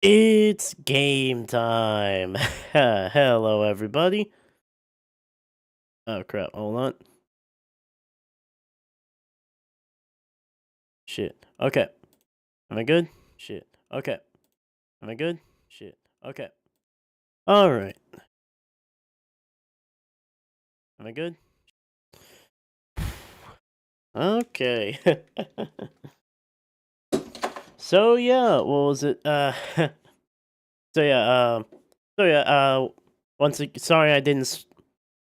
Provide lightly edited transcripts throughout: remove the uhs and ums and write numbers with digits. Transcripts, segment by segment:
It's game time. Hello, everybody. Oh, crap. Hold on. Shit. Okay. Am I good? Shit. Okay. Am I good? Shit. Okay. All right. Am I good? Okay. So, yeah. What was it? So, yeah. So, yeah. Sorry I didn't. So,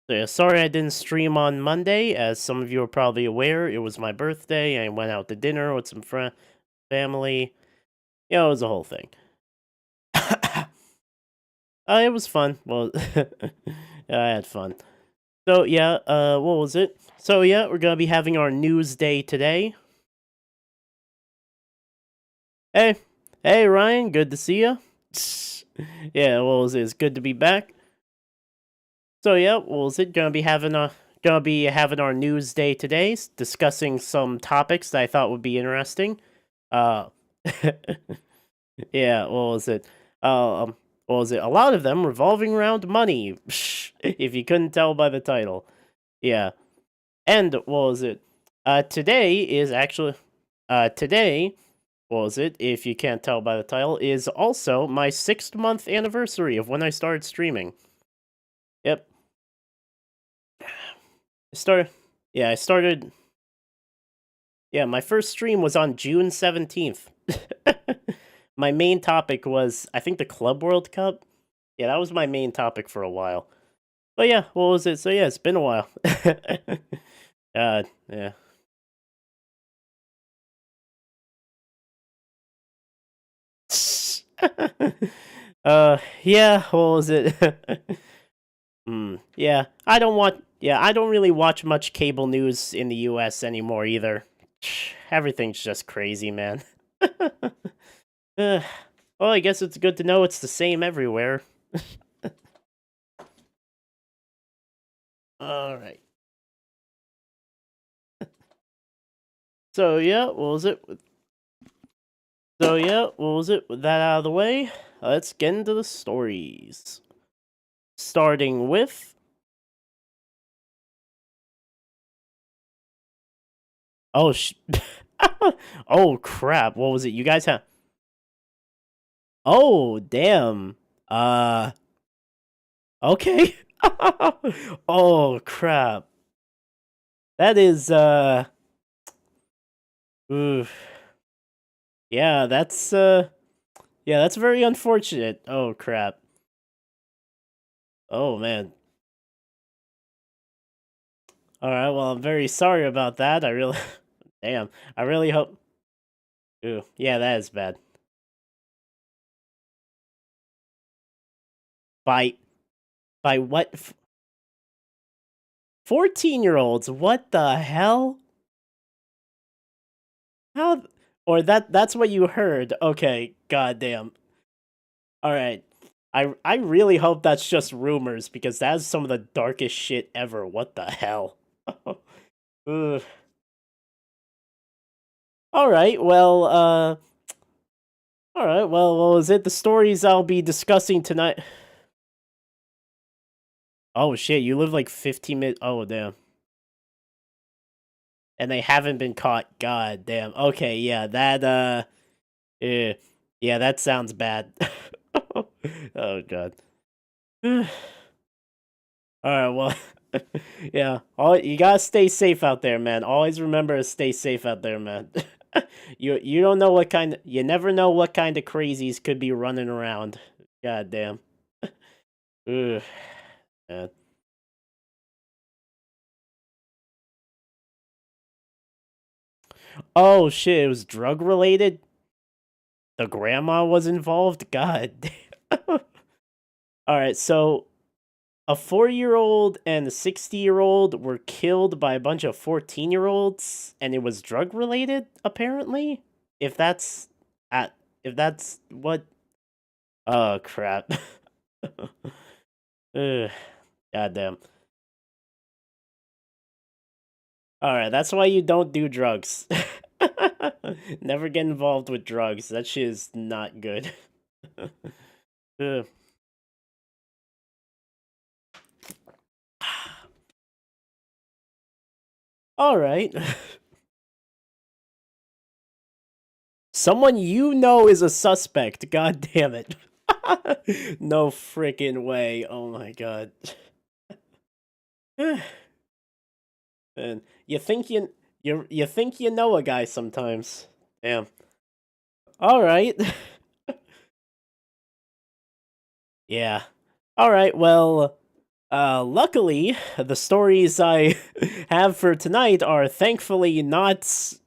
yeah, sorry I didn't stream on Monday. As some of you are probably aware, it was my birthday. I went out to dinner with some family. It was a whole thing. It was fun. Well, yeah, I had fun. So yeah, what was it? So yeah, we're gonna be having our news day today. Hey, hey, Ryan, good to see you. Yeah, what was it? It's good to be back. So yeah, what was it? Gonna be having our news day today, discussing some topics that I thought would be interesting. Uh, yeah, what was it? What was it? A lot of them revolving around money. If you couldn't tell by the title. Yeah. And what was it? Today is actually today, what was it? If you can't tell by the title, is also my 6th month anniversary of when I started streaming. Yep. I started I started my first stream was on June 17th. My main topic was I think the Club World Cup. Yeah, that was my main topic for a while. But yeah, what was it? So yeah, it's been a while. Yeah. Yeah, what was it? Yeah, I don't really watch much cable news in the US anymore either. Everything's just crazy, man. Well, I guess it's good to know it's the same everywhere. All right. So yeah, what was it? So yeah, what was it? With that out of the way, let's get into the stories. Starting with oh oh crap! What was it? You guys have oh damn. Uh okay. Oh crap. That is oof. Yeah, that's very unfortunate. Oh crap. Oh man. All right, well, I'm very sorry about that. I really damn. I really hope ooh, yeah, that is bad. By by what 14-year-olds? What the hell? How or that's what you heard. Okay, goddamn. All right. I really hope that's just rumors because that's some of the darkest shit ever. What the hell? Ugh. All right. Well, all right. Well, is it the stories I'll be discussing tonight? Oh shit, you live like 15 minutes. Oh damn. And they haven't been caught. God damn. Okay, yeah, yeah, yeah, that sounds bad. Oh god. All right, well, yeah. All you gotta stay safe out there, man. Always remember to stay safe out there, man. You don't know you never know what kind of crazies could be running around. God damn. Ugh. Man. Oh shit! It was drug related. The grandma was involved. God damn. All right, so a 4-year-old and a 60-year-old were killed by a bunch of 14-year-olds, and it was drug related, apparently. If that's at if that's what oh crap. Ugh, goddamn. Alright, that's why you don't do drugs. Never get involved with drugs. That shit is not good. Uh, all right. Someone you know is a suspect. God damn it. No freaking way. Oh my god. And you think you know a guy sometimes. Damn. All right. Yeah. All right. Well, luckily the stories I have for tonight are thankfully not,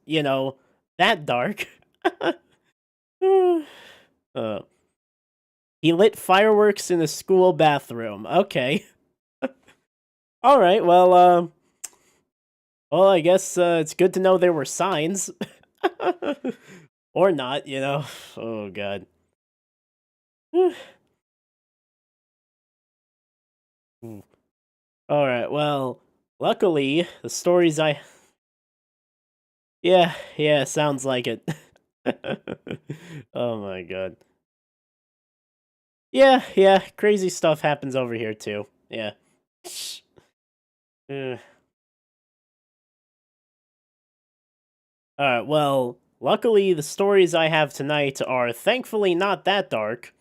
that dark. uh, he lit fireworks in a school bathroom. Okay. All right. Well, I guess it's good to know there were signs. Or not, you know. Oh god. All right. Well, luckily the stories I yeah, sounds like it. Oh my god. Yeah, crazy stuff happens over here too. Yeah. Uh, All right. Well, luckily the stories I have tonight are thankfully not that dark.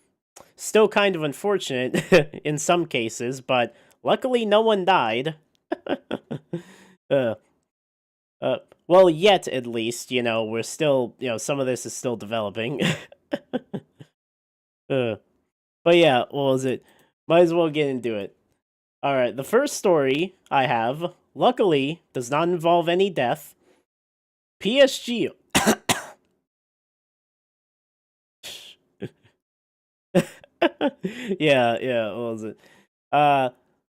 Still kind of unfortunate in some cases, but luckily no one died. uh, uh, well, yet at least, we're still, some of this is still developing. uh, but yeah, what was it? Might as well get into it. All right, the first story I have, luckily, does not involve any death. PSG. Yeah, what was it?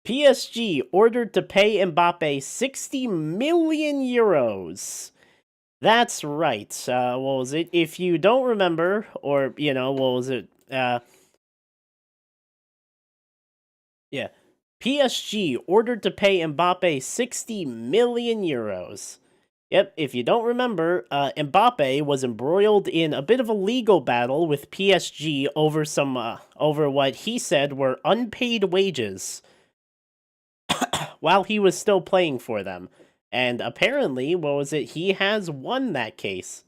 PSG ordered to pay Mbappe 60 million euros. That's right. What was it? If you don't remember, or, what was it? Yeah. PSG ordered to pay Mbappe 60 million euros. Yep, if you don't remember, Mbappe was embroiled in a bit of a legal battle with PSG over over what he said were unpaid wages while he was still playing for them. And apparently, what was it? He has won that case.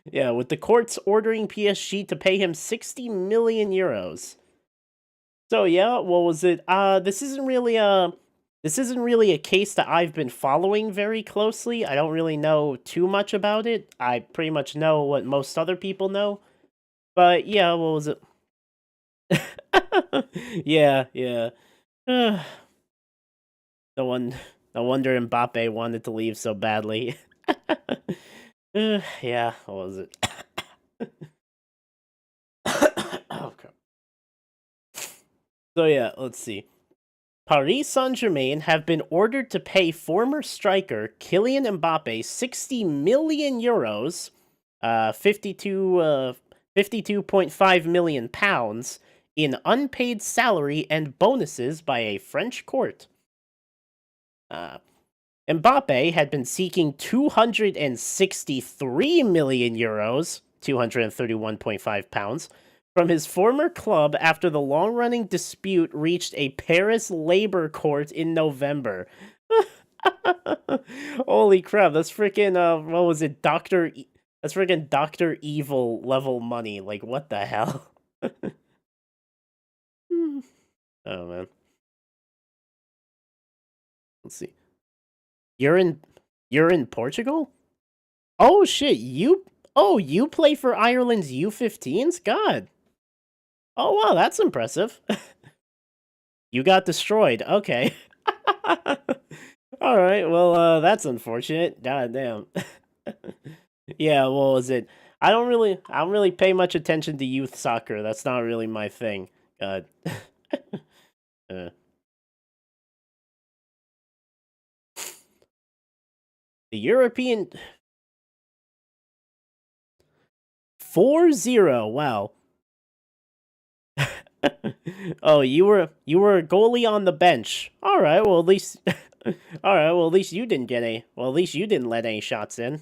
Yeah, with the courts ordering PSG to pay him 60 million euros. So yeah, what was it? This isn't really a case that I've been following very closely. I don't really know too much about it. I pretty much know what most other people know. But yeah, what was it? Yeah. no one no wonder Mbappe wanted to leave so badly. Yeah, what was it? Okay. So yeah, let's see. Paris Saint-Germain have been ordered to pay former striker Kylian Mbappe 60 million euros, 52.5 million pounds, in unpaid salary and bonuses by a French court. Mbappe had been seeking 263 million euros, 231.5 pounds, from his former club after the long-running dispute reached a Paris labor court in November. Holy crap, that's freaking what was it? That's freaking Dr. Evil level money. Like what the hell? Oh man. Let's see. You're in you're in Portugal? Oh shit, you play for Ireland's U15s? God. Oh wow, that's impressive. You got destroyed. Okay. All right. Well, that's unfortunate. God damn. Yeah, well, is it I don't really pay much attention to youth soccer. That's not really my thing. God. uh, the European 4-0. Wow. Oh, you were a goalie on the bench. All right. Well, at least all right. Well, at least you didn't get any. Well, at least you didn't let any shots in.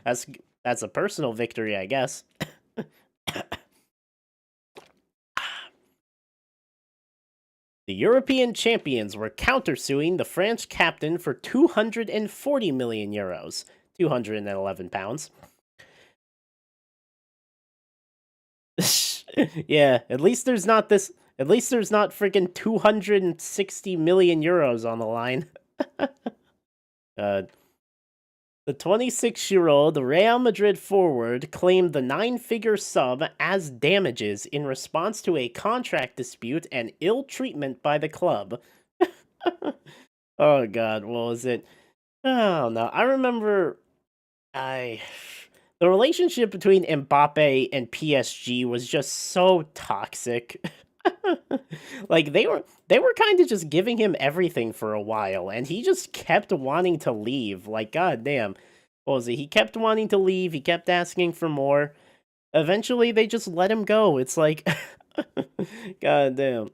That's that's a personal victory, I guess. The European champions were countersuing the French captain for 240 million euros, 211 pounds. Yeah, at least there's not freaking 260 million euros on the line. uh, the 26-year-old Real Madrid forward claimed the 9-figure sum as damages in response to a contract dispute and ill treatment by the club. Oh god, what was it? Oh no, I remember I the relationship between Mbappe and PSG was just so toxic. Like they were kind of just giving him everything for a while and he just kept wanting to leave. Like god damn. What was it? He kept wanting to leave, he kept asking for more. Eventually they just let him go. It's like god damn.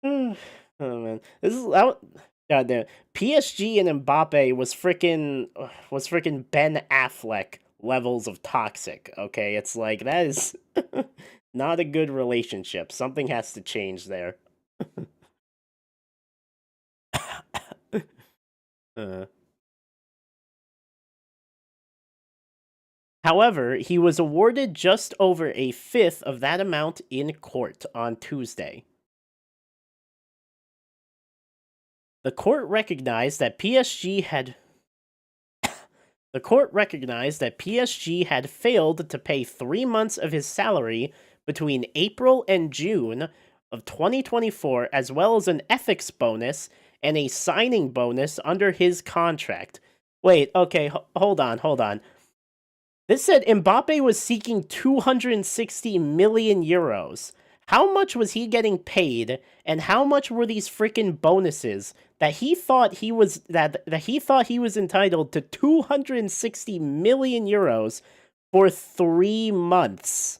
Oh man. This is god damn. PSG and Mbappe was freaking Ben Affleck levels of toxic, okay? It's like that is not a good relationship. Something has to change there. uh. However, he was awarded just over a fifth of that amount in court on Tuesday. The court recognized that PSG had failed to pay 3 months of his salary between April and June of 2024, as well as an ethics bonus and a signing bonus under his contract. Wait, okay, hold on. This said Mbappe was seeking 260 million euros. How much was he getting paid, and how much were these freaking bonuses that he thought he was entitled to 260 million euros for 3 months?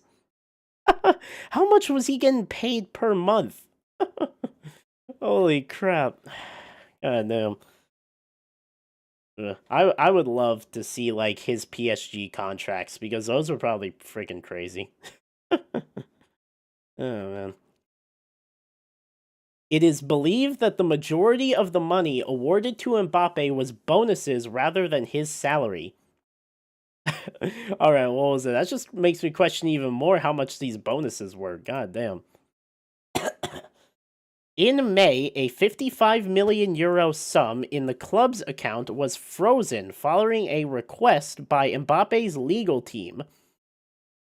How much was he getting paid per month? Holy crap. God damn. I would love to see like his PSG contracts because those were probably freaking crazy. Oh man. It is believed that the majority of the money awarded to Mbappe was bonuses rather than his salary. All right, what was it? That just makes me question even more how much these bonuses were. God damn. In May, a 55 million euro sum in the club's account was frozen following a request by Mbappe's legal team,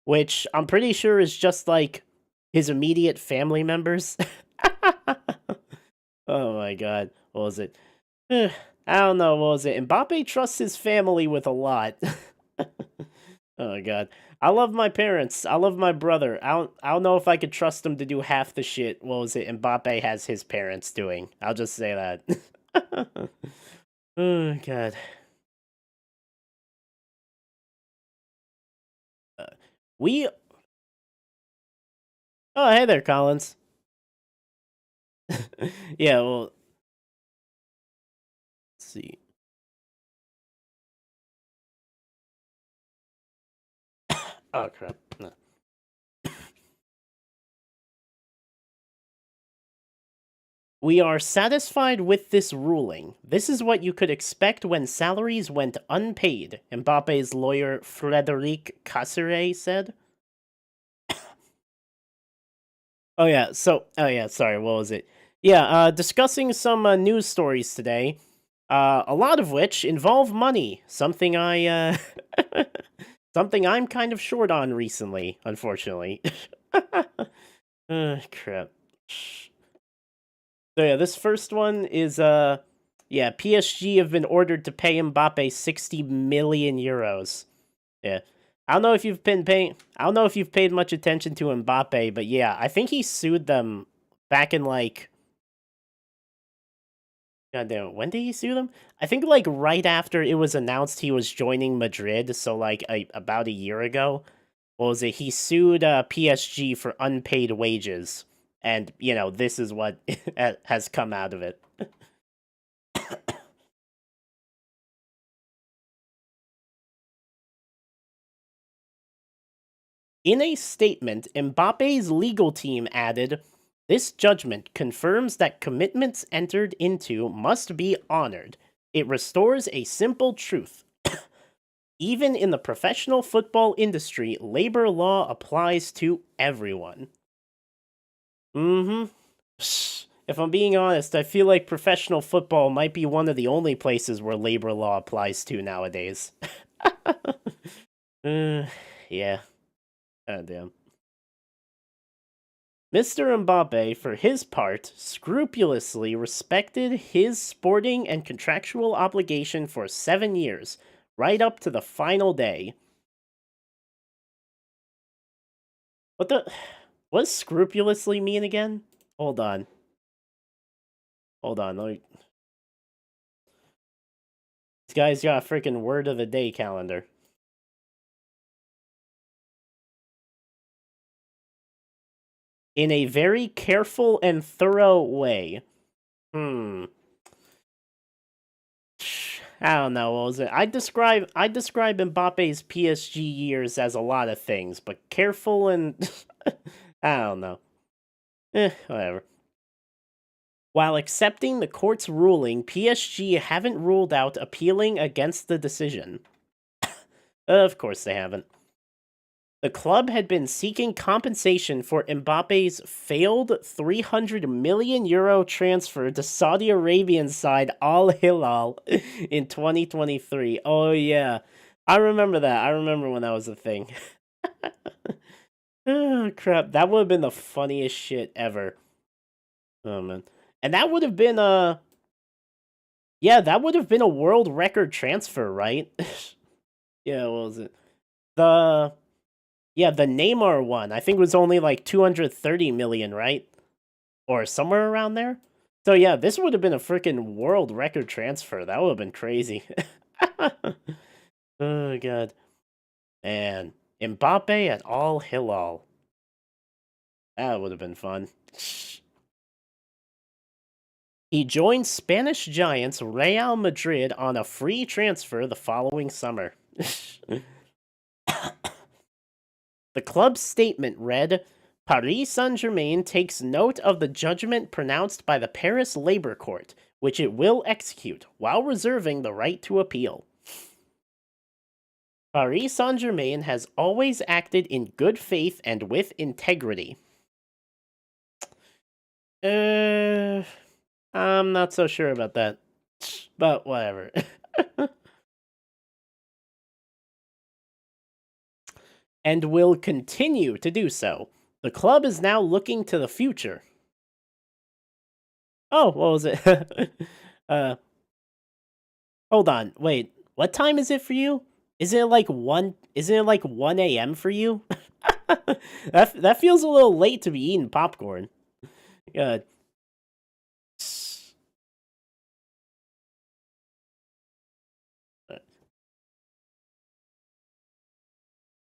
which I'm pretty sure is just like his immediate family members. Oh my god, what was it? I don't know, what was it? Mbappe trusts his family with a lot. Oh god. I love my parents. I love my brother. I don't know if I could trust them to do half the shit. What was it? Mbappe has his parents doing. I'll just say that. Oh god. Uh, we. Oh hey there, Collins. Yeah. Well. Let's see. Oh crap. No. We are satisfied with this ruling. This is what you could expect when salaries went unpaid, Mbappe's lawyer Frédéric Casseret said. Oh yeah, sorry, what was it? Yeah, discussing some news stories today, a lot of which involve money, something something I'm kind of short on recently, unfortunately. Crap. So yeah, this first one is yeah, PSG have been ordered to pay Mbappe 60 million euros. Yeah. I don't know if you've paid much attention to Mbappe, but yeah, I think he sued them back in like God damn, when did he sue them? I think like right after it was announced he was joining Madrid, so like about a year ago. What was it? He sued PSG for unpaid wages. And, this is what has come out of it. In a statement, Mbappe's legal team added, This judgment confirms that commitments entered into must be honored. It restores a simple truth. Even in the professional football industry, labor law applies to everyone. Mm-hmm. If I'm being honest, I feel like professional football might be one of the only places where labor law applies to nowadays. Yeah. God damn. Mr. Mbappe, for his part, scrupulously respected his sporting and contractual obligation for 7 years, right up to the final day. What does scrupulously mean again? Hold on. This guy's got a freaking word of the day calendar. In a very careful and thorough way. I don't know. What was it? I describe Mbappe's PSG years as a lot of things, but careful and I don't know. Whatever. While accepting the court's ruling, PSG haven't ruled out appealing against the decision. Of course they haven't. The club had been seeking compensation for Mbappe's failed €300 million transfer to Saudi Arabian side Al Hilal in 2023. Oh, yeah. I remember that. I remember when that was a thing. Oh, crap. That would have been the funniest shit ever. Oh, man. And that would have been a... Yeah, that would have been a world record transfer, right? Yeah, what was it? The Neymar one, I think, was only like 230 million, right? Or somewhere around there. So yeah, this would have been a freaking world record transfer. That would have been crazy. Oh god. Man, Mbappe at Al Hilal. That would have been fun. He joined Spanish giants Real Madrid on a free transfer the following summer. The club's statement read, Paris Saint-Germain takes note of the judgment pronounced by the Paris Labor Court, which it will execute, while reserving the right to appeal. Paris Saint-Germain has always acted in good faith and with integrity. I'm not so sure about that, but whatever. And will continue to do so. The club is now looking to the future. Oh, what was it? Hold on. Wait. What time is it for you? Isn't it like 1 a.m. for you? That feels a little late to be eating popcorn. God.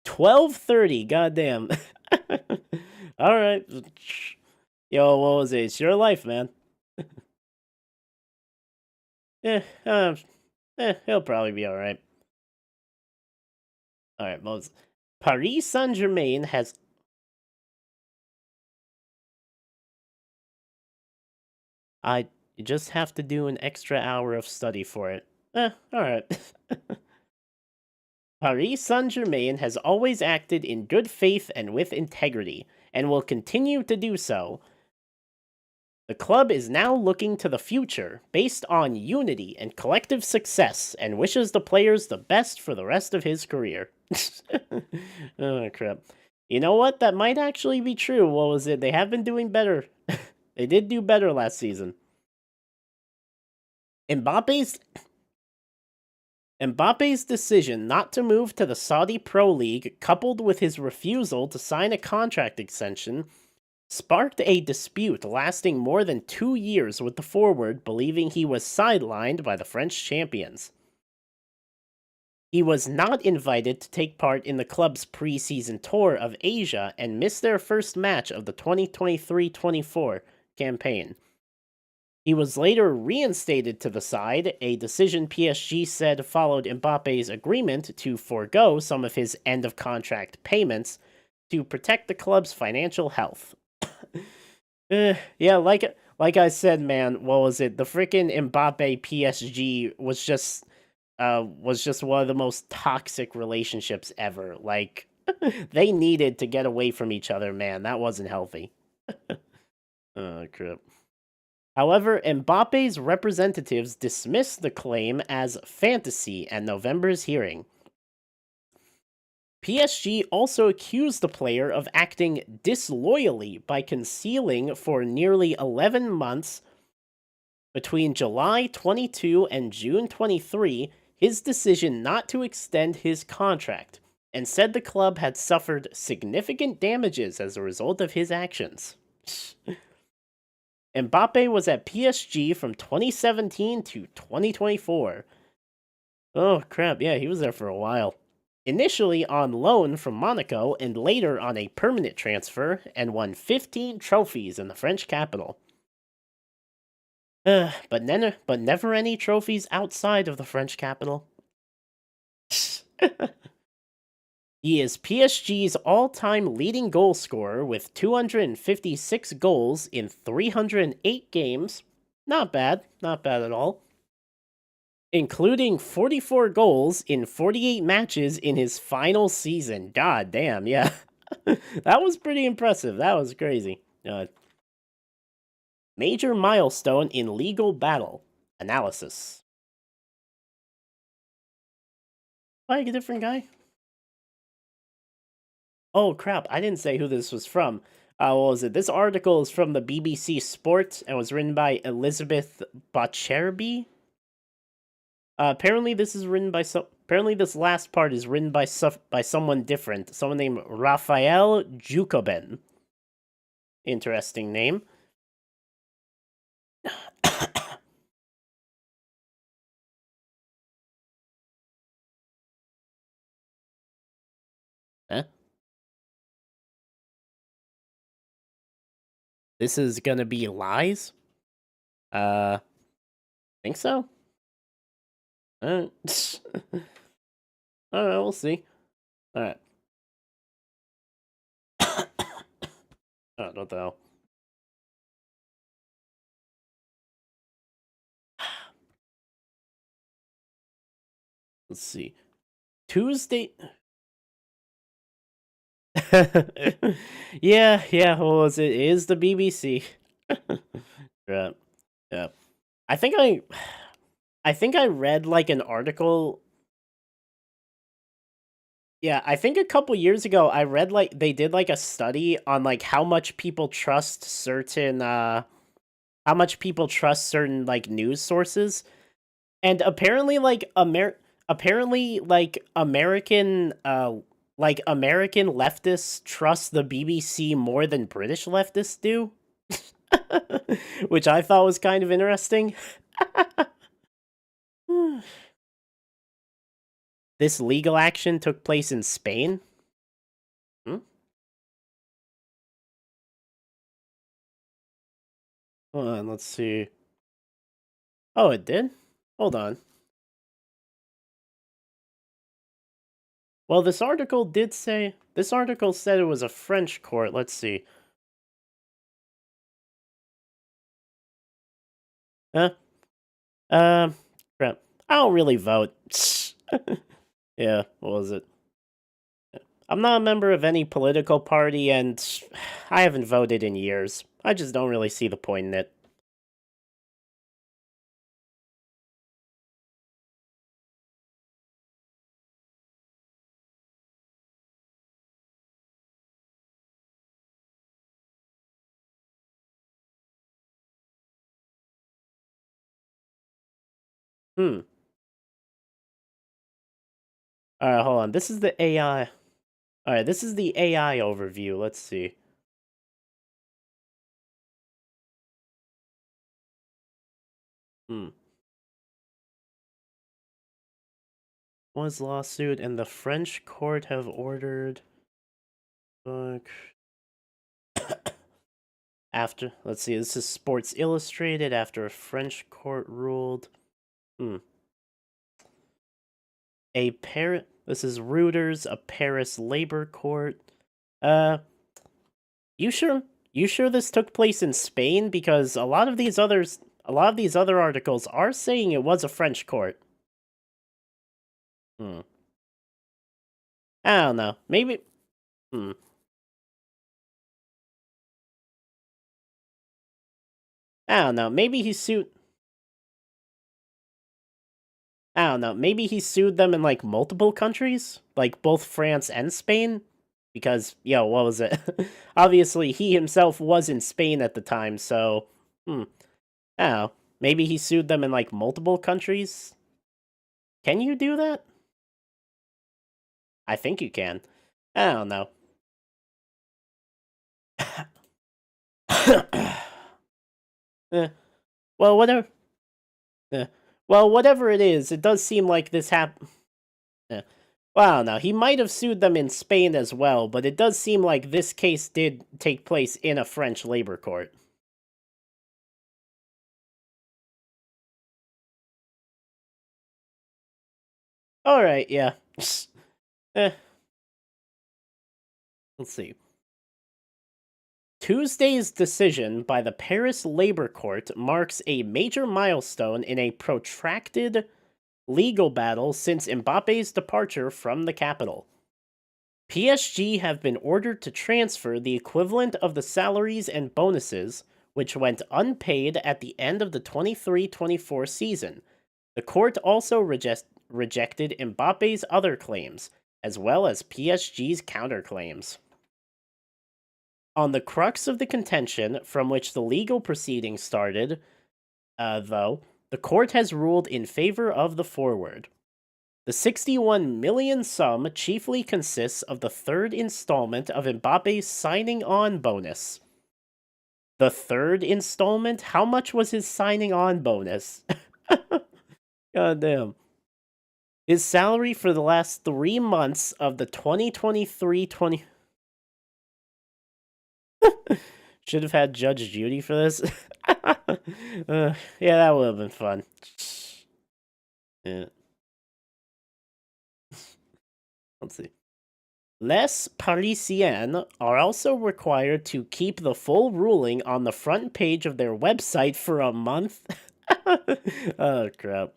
12:30. Goddamn. All right. Yo, what was it? It's your life, man. He'll probably be all right. All right, Paris Saint-Germain has... You just have to do an extra hour of study for it. All right. Paris Saint-Germain has always acted in good faith and with integrity, and will continue to do so. The club is now looking to the future, based on unity and collective success, and wishes the players the best for the rest of his career. Oh, crap. You know what? That might actually be true. What was it? They have been doing better. They did do better last season. Mbappe's decision not to move to the Saudi Pro League, coupled with his refusal to sign a contract extension, sparked a dispute lasting more than 2 years, with the forward believing he was sidelined by the French champions. He was not invited to take part in the club's pre-season tour of Asia and missed their first match of the 2023-24 campaign. He was later reinstated to the side, a decision PSG said followed Mbappe's agreement to forego some of his end-of-contract payments to protect the club's financial health. Yeah, like I said, man, what was it? The freaking Mbappe PSG was just one of the most toxic relationships ever. Like they needed to get away from each other, man. That wasn't healthy. Oh crap. However, Mbappe's representatives dismissed the claim as fantasy at November's hearing. PSG also accused the player of acting disloyally by concealing for nearly 11 months between July 22 and June 23 his decision not to extend his contract, and said the club had suffered significant damages as a result of his actions. Mbappe was at PSG from 2017 to 2024. Oh crap, yeah, he was there for a while. Initially on loan from Monaco and later on a permanent transfer, and won 15 trophies in the French capital. But never any trophies outside of the French capital. He is PSG's all-time leading goal scorer with 256 goals in 308 games. Not bad, not bad at all. Including 44 goals in 48 matches in his final season. God damn, yeah. That was pretty impressive. That was crazy. Major milestone in legal battle. Analysis. Like a different guy? Oh crap, I didn't say who this was from. What was it? This article is from the BBC Sport and was written by Elizabeth Botcherby. Apparently this is written by apparently this last part is written by someone different. Someone named Raphael Jukoben. Interesting name. Huh? This is gonna be lies? Think so? I don't know, we'll see. Alright. Oh, what the hell? Let's see. Tuesday. yeah, what was it? It is the BBC. Right. Yeah. I think I read like an article. Yeah, I think a couple years ago I read like they did like a study on like how much people trust certain like news sources. And apparently American leftists trust the BBC more than British leftists do. Which I thought was kind of interesting. This legal action took place in Spain. Hmm? Hold on, let's see. Oh, it did? Hold on. Well, this article said it was a French court. Let's see. Huh? Crap. I don't really vote. Yeah, what was it? I'm not a member of any political party, and I haven't voted in years. I just don't really see the point in it. Hmm. Alright, hold on. This is the AI. Alright, this is the AI overview. Let's see. Hmm. Was lawsuit, and the French court have ordered. Fuck. After, let's see, this is Sports Illustrated. After a French court ruled. Hmm. This is Reuters, a Paris labor court. You sure? You sure this took place in Spain? Because a lot of these other articles are saying it was a French court. Hmm. I don't know. Maybe. Hmm. I don't know. Maybe he sued. I don't know. Maybe he sued them in like multiple countries, like both France and Spain. Because, what was it? Obviously, he himself was in Spain at the time, so. I don't know. Maybe he sued them in like multiple countries. Can you do that? I think you can. I don't know. Eh, well, whatever. eh, Well, whatever it is, it does seem like this happened. Well, I don't know. He might have sued them in Spain as well, but it does seem like this case did take place in a French labor court. All right, yeah. eh, let's see. Tuesday's decision by the Paris Labor Court marks a major milestone in a protracted legal battle since Mbappe's departure from the capital. PSG have been ordered to transfer the equivalent of the salaries and bonuses, which went unpaid at the end of the 23-24 season. The court also rejected Mbappe's other claims, as well as PSG's counterclaims. On the crux of the contention from which the legal proceedings started, though, the court has ruled in favor of the forward. The 61 million sum chiefly consists of the third installment of Mbappe's signing on bonus. The third installment? How much was his signing on bonus? God damn. His salary for the last 3 months of the 2023-20 should have had Judge Judy for this. Yeah, that would have been fun. Yeah. Let's see. Les Parisiens are also required to keep the full ruling on the front page of their website for a month. Oh, crap.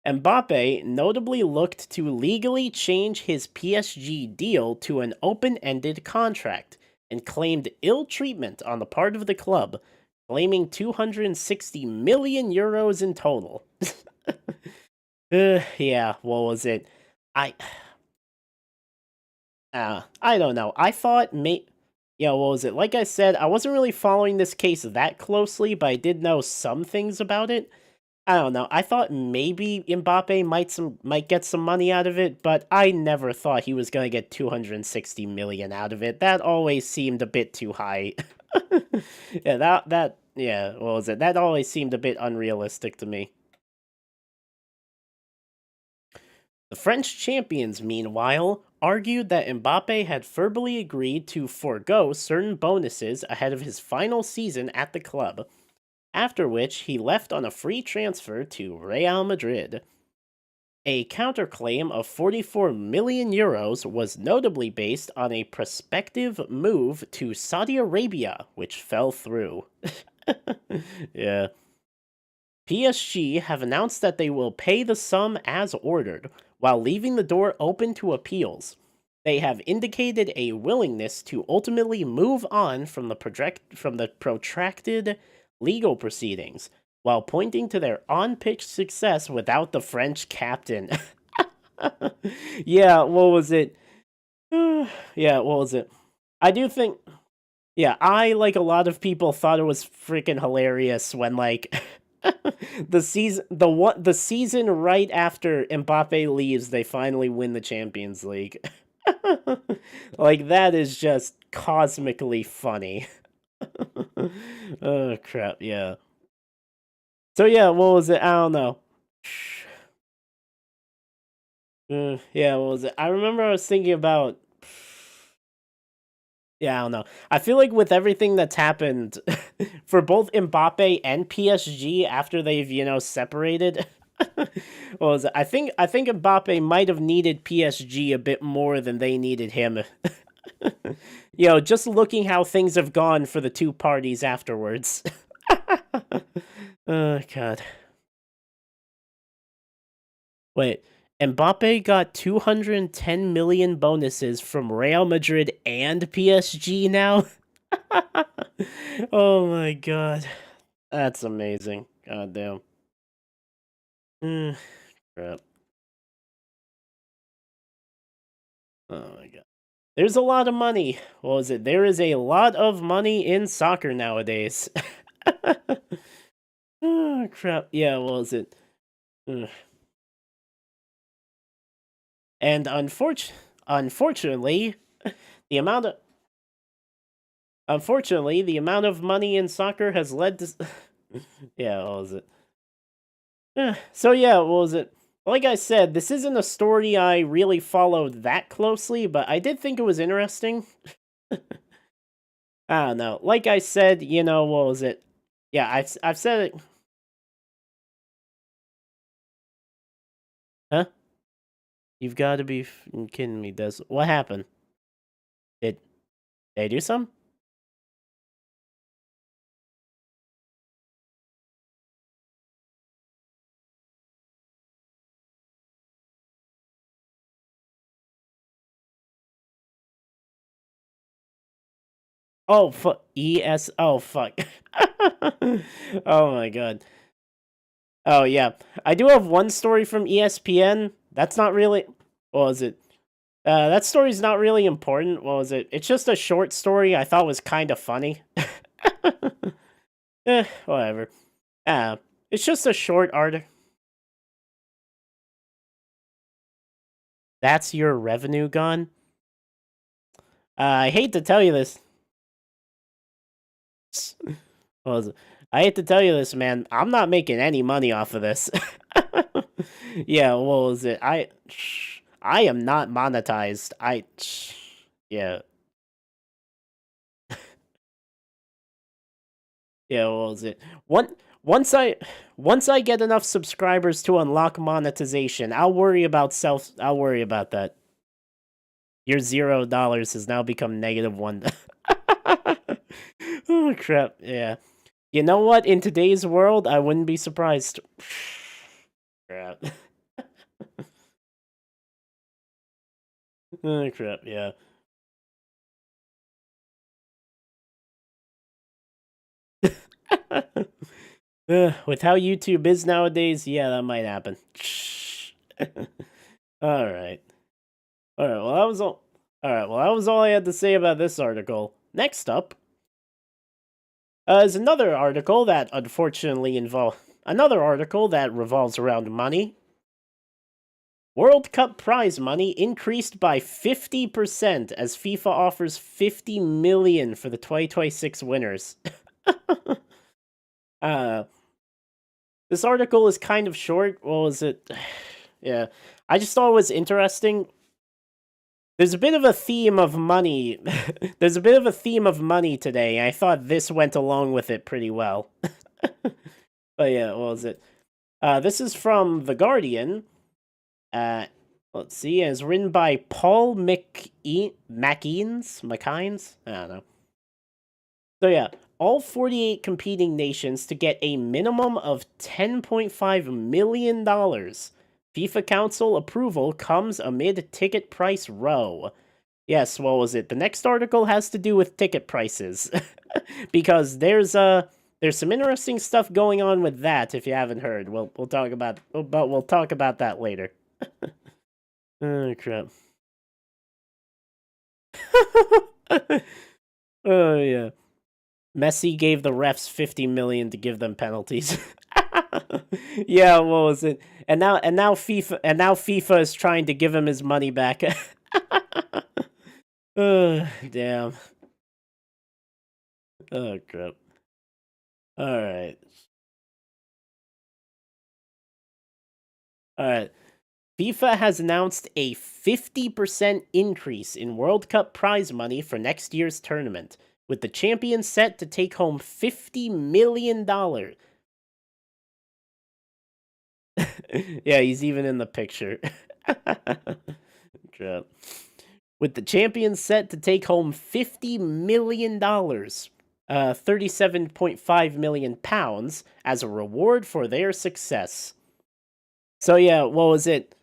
Mbappe notably looked to legally change his PSG deal to an open-ended contract and claimed ill treatment on the part of the club, claiming 260 million euros in total. Yeah, what was it? I don't know. I thought what was it? Like I said, I wasn't really following this case that closely, but I did know some things about it. I don't know. I thought maybe Mbappe might get some money out of it, but I never thought he was going to get 260 million out of it. That always seemed a bit too high. What was it? That always seemed a bit unrealistic to me. The French champions, meanwhile, argued that Mbappe had verbally agreed to forego certain bonuses ahead of his final season at the club, after which he left on a free transfer to Real Madrid. A counterclaim of 44 million euros was notably based on a prospective move to Saudi Arabia, which fell through. Yeah. PSG have announced that they will pay the sum as ordered, while leaving the door open to appeals. They have indicated a willingness to ultimately move on from the protracted legal proceedings, while pointing to their on-pitch success without the French captain. Yeah, what was it? Yeah, what was it? I do think. Yeah, I, like a lot of people, thought it was freaking hilarious when, like, the season right after Mbappe leaves, they finally win the Champions League. Like, that is just cosmically funny. Oh crap, yeah. So yeah, what was it? I don't know. Yeah, what was it? I remember I was thinking about. Yeah, I don't know. I feel like with everything that's happened for both Mbappe and PSG after they've, separated. What was it? I think Mbappe might have needed PSG a bit more than they needed him. Just looking how things have gone for the two parties afterwards. Oh, God. Wait, Mbappe got 210 million bonuses from Real Madrid and PSG now? Oh my god. That's amazing. God damn. Crap. Oh my god. There's a lot of money. What was it? There is a lot of money in soccer nowadays. Oh crap. Yeah, what was it? Ugh. And unfortunately, the amount of money in soccer has led to yeah, what was it? So yeah, what was it? Like I said, this isn't a story I really followed that closely, but I did think it was interesting. I don't know. Like I said, what was it? Yeah, I've said it. Huh? You've got to be kidding me. Does what happened? Did they do some? Oh, ES. Oh, fuck. Oh my god. Oh yeah, I do have one story from ESPN. That's not really. What was it? That story's not really important. What was it? It's just a short story I thought was kind of funny. Whatever. It's just a short article. That's your revenue gone? I hate to tell you this. What was it? I hate to tell you this, man. I'm not making any money off of this. Yeah, what was it? I am not monetized. Yeah. Yeah, what was it? Once I get enough subscribers to unlock monetization, I'll worry about that. Your $0 has now become -1. Oh crap, yeah. You know what? In today's world, I wouldn't be surprised. Crap. Oh crap, yeah. With how YouTube is nowadays, yeah, that might happen. All right. All right. Well, that was all. All right. Well, that was all I had to say about this article. Next up is another article that unfortunately revolves around money. World Cup prize money increased by 50% as FIFA offers 50 million for the 2026 winners. uh this article is kind of short. What was it? Yeah. I just thought it was interesting. There's a bit of a theme of money. There's a bit of a theme of money today. I thought this went along with it pretty well. But yeah, what was it? This is from The Guardian. Let's see. It's written by Paul McInnes? I don't know. So yeah, all 48 competing nations to get a minimum of $10.5 million. FIFA Council approval comes amid ticket price row. Yes, what was it? The next article has to do with ticket prices. Because there's some interesting stuff going on with that if you haven't heard. We'll talk about that later. Oh crap. Oh yeah. Messi gave the refs 50 million to give them penalties. Yeah, what was it? And now FIFA is trying to give him his money back. Damn. Oh crap. All right. All right. FIFA has announced a 50% increase in World Cup prize money for next year's tournament, with the champion set to take home $50 million. Yeah, he's even in the picture. Crap. with the champions set to take home $50 million, 37.5 million pounds, as a reward for their success. So yeah, what was it?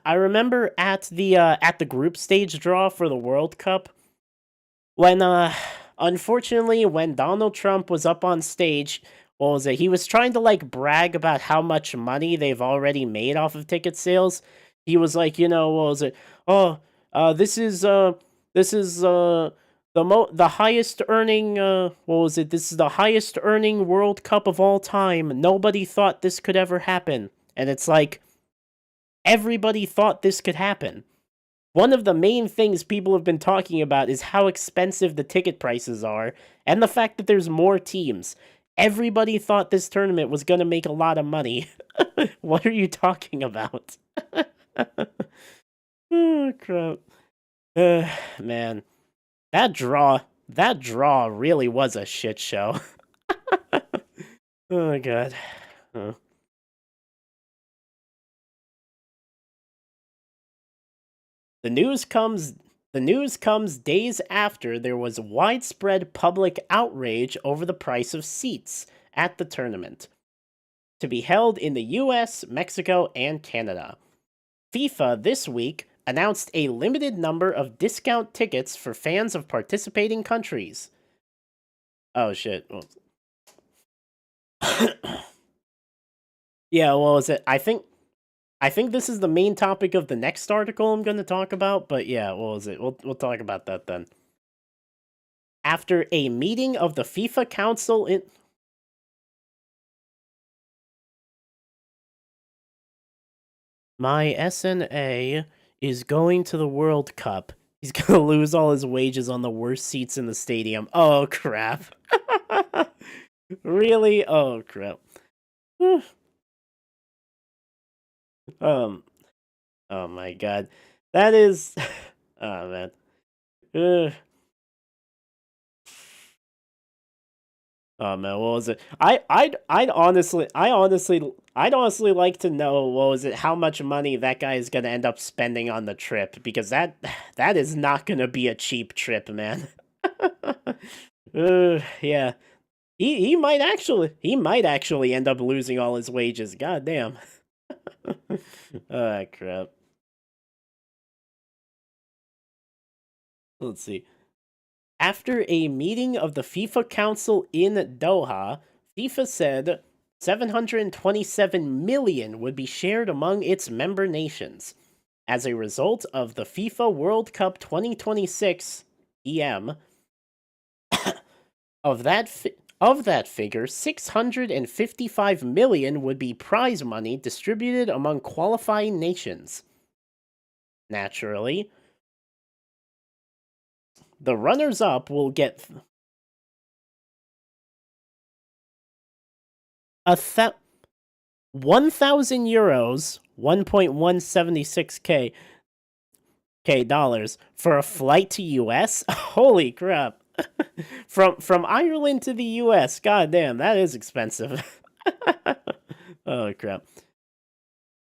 I remember at the group stage draw for the World Cup, when unfortunately when Donald Trump was up on stage, what was it? He was trying to like brag about how much money they've already made off of ticket sales. He was like, you know, what was it? Oh, this is the highest earning what was it? This is the highest earning World Cup of all time. Nobody thought this could ever happen. And it's like everybody thought this could happen. One of the main things people have been talking about is how expensive the ticket prices are and the fact that there's more teams. Everybody thought this tournament was going to make a lot of money. What are you talking about? Oh, crap. Man, that draw really was a shit show. Oh, God. Huh. The news comes days after there was widespread public outrage over the price of seats at the tournament, to be held in the US, Mexico, and Canada. FIFA this week announced a limited number of discount tickets for fans of participating countries. Oh shit. Yeah, what was it? I think this is the main topic of the next article I'm going to talk about, but yeah, what was it? We'll talk about that then. After a meeting of the FIFA Council in my SNA is going to the World Cup. He's going to lose all his wages on the worst seats in the stadium. Oh crap. Really? Oh crap. Oh my god. That is oh man. Ugh. Oh man, what was it? I'd honestly like to know, what was it, how much money that guy is gonna end up spending on the trip, because that is not gonna be a cheap trip, man. Yeah. He might actually end up losing all his wages. God damn. Ah, crap. Let's see. After a meeting of the FIFA Council in Doha, FIFA said 727 million would be shared among its member nations. As a result of the FIFA World Cup 2026 EM, of that figure, 655 million would be prize money distributed among qualifying nations. Naturally, the runners-up will get 1,000 euros, 1.176k dollars for a flight to US. Holy crap! from Ireland to the US. God damn, that is expensive. Oh crap.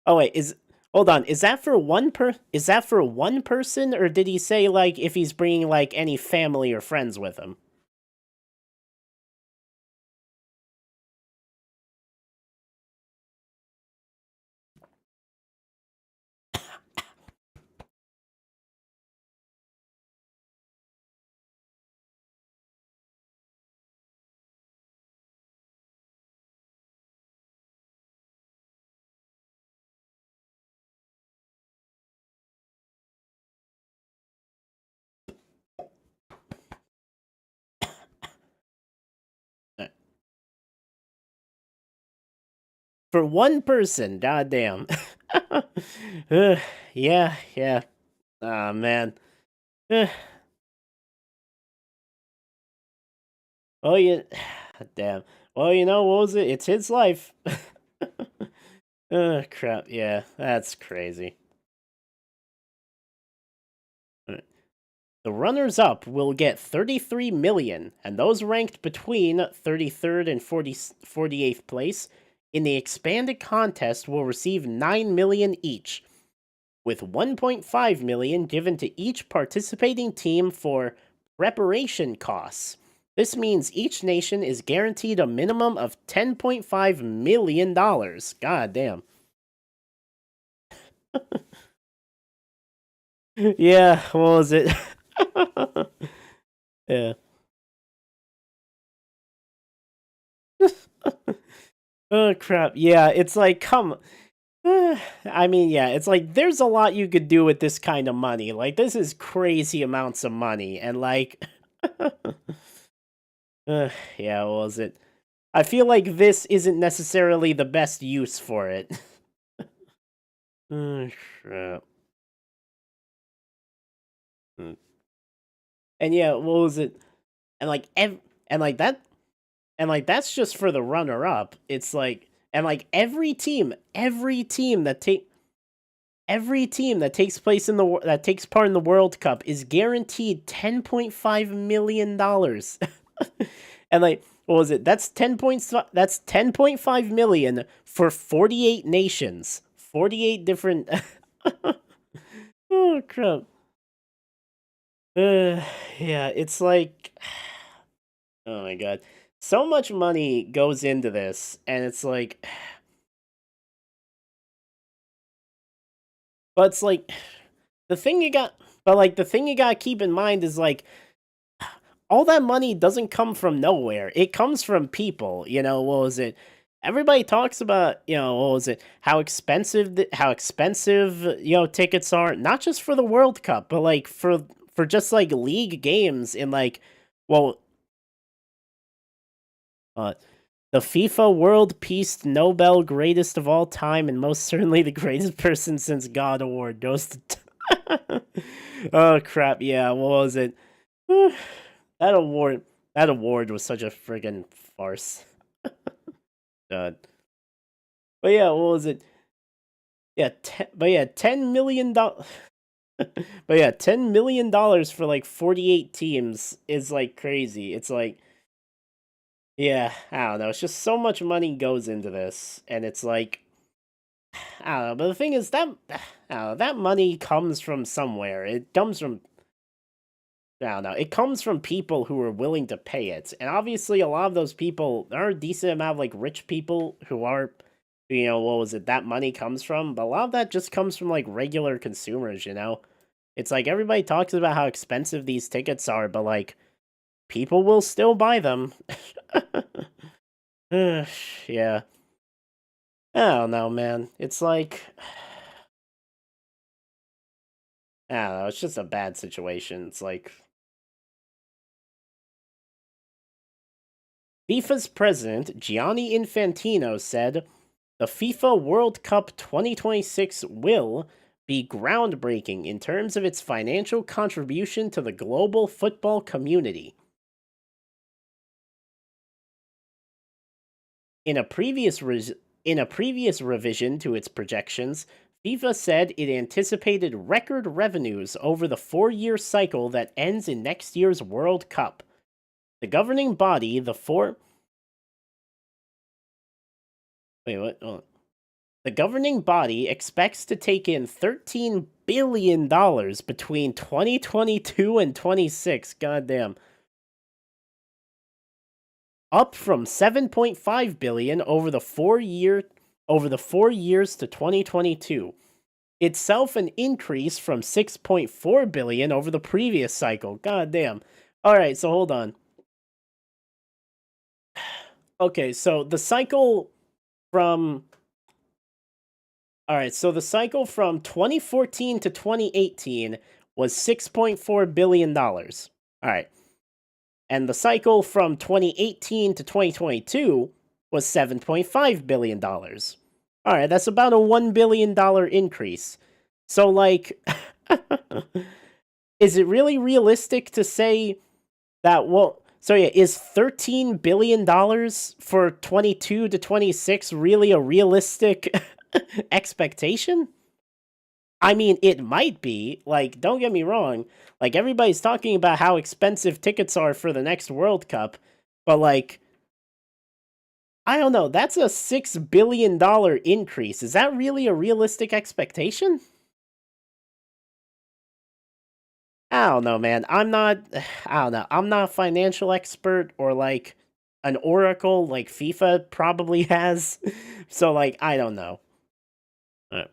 Oh wait, hold on. Is that for one person, or did he say like if he's bringing like any family or friends with him? For one person, goddamn. Yeah, yeah. Ah, man. Oh, yeah. Damn. Well, you know, what was it? It's his life. Crap. Yeah, that's crazy. The runners-up will get 33 million, and those ranked between 33rd and 48th place in the expanded contest will receive 9 million each, with 1.5 million given to each participating team for preparation costs. This means each nation is guaranteed a minimum of $10.5 million. God damn. Yeah, what was it? Yeah. Oh crap. Yeah, it's like I mean, yeah, it's like there's a lot you could do with this kind of money. Like this is crazy amounts of money and like yeah, what was it? I feel like this isn't necessarily the best use for it. Oh crap. Hmm. And yeah, what was it? And like and like that and like that's just for the runner up. It's like and like every team that takes place in that takes part in the World Cup is guaranteed $10.5 million. And like what was it? That's 10.5 million for 48 nations. 48 different Oh crap. Uh, yeah, it's like oh my god. So much money goes into this and it's like but it's like the thing you got but like the thing you got to keep in mind is like all that money doesn't come from nowhere. It comes from people. What was it? Everybody talks about, what was it? How expensive, tickets are, not just for the World Cup, but like for just like league games in like, well, uh, the FIFA World Peace Nobel greatest of all time and most certainly the greatest person since God award goes to Oh crap, yeah, what was it? That award was such a friggin' farce. God. But yeah, what was it? Yeah, but yeah, $10 million. But yeah, $10 million for like 48 teams is like crazy. It's like, yeah, I don't know. It's just so much money goes into this, and it's like, I don't know. But the thing is that, I don't know, that money comes from somewhere. It comes from I don't know. It comes from people who are willing to pay it. And obviously a lot of those people, there are a decent amount of like rich people who are, what was it, that money comes from. But a lot of that just comes from like regular consumers. It's like everybody talks about how expensive these tickets are, but like people will still buy them. Yeah. I don't know, man. It's like, I don't know. It's just a bad situation. It's like, FIFA's president, Gianni Infantino, said the FIFA World Cup 2026 will be groundbreaking in terms of its financial contribution to the global football community. In a previous revision to its projections, FIFA said it anticipated record revenues over the 4-year cycle that ends in next year's World Cup. The governing body, the four Wait, what? Oh. The governing body expects to take in $13 billion between 2022 and 26. Goddamn. Up from 7.5 billion over the 4 years to 2022. Itself an increase from 6.4 billion over the previous cycle. Goddamn. All right, so hold on. Okay, so the cycle from All right, so the cycle from 2014 to 2018 was $6.4 billion. All right. And the cycle from 2018 to 2022 was $7.5 billion. All right, that's about a $1 billion increase. So, like, is it really realistic to say that, well, so yeah, is $13 billion for 22 to 26 really a realistic expectation? I mean, it might be. Like, don't get me wrong. Like, everybody's talking about how expensive tickets are for the next World Cup, but like, I don't know. That's a $6 billion increase. Is that really a realistic expectation? I don't know, man. I'm not I don't know. I'm not a financial expert or like an oracle like FIFA probably has. So like I don't know. Uh,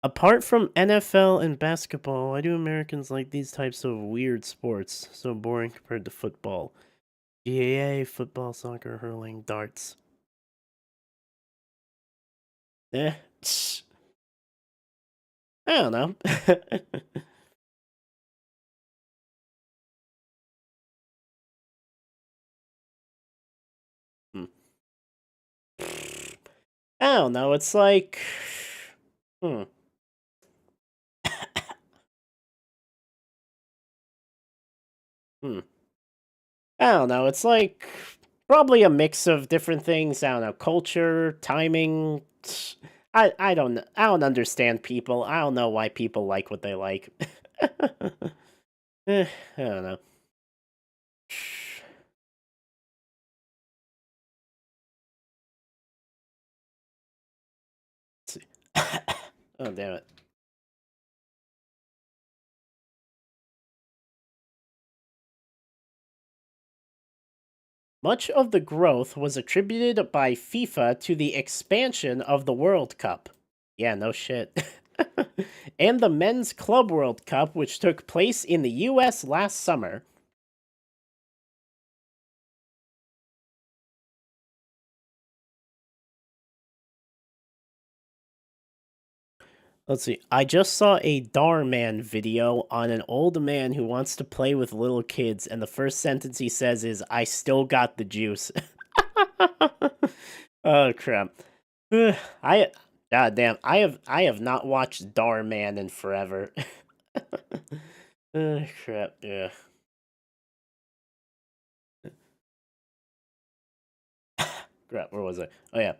Apart from NFL and basketball, why do Americans like these types of weird sports? So boring compared to football. GAA, football, soccer, hurling, darts. Eh. I don't know. Hmm. I don't know. It's like, hmm. Hmm. I don't know. It's like probably a mix of different things. I don't know, culture, timing. I don't know. I don't understand people. I don't know why people like what they like. I don't know. Oh damn it. Much of the growth was attributed by FIFA to the expansion of the World Cup. Yeah, no shit. And the Men's Club World Cup, which took place in the US last summer. Let's see. I just saw a Darman video on an old man who wants to play with little kids, and the first sentence he says is, I still got the juice. Oh crap. I God damn, I have not watched Darman in forever. Crap, yeah. Crap, where was I? Oh yeah.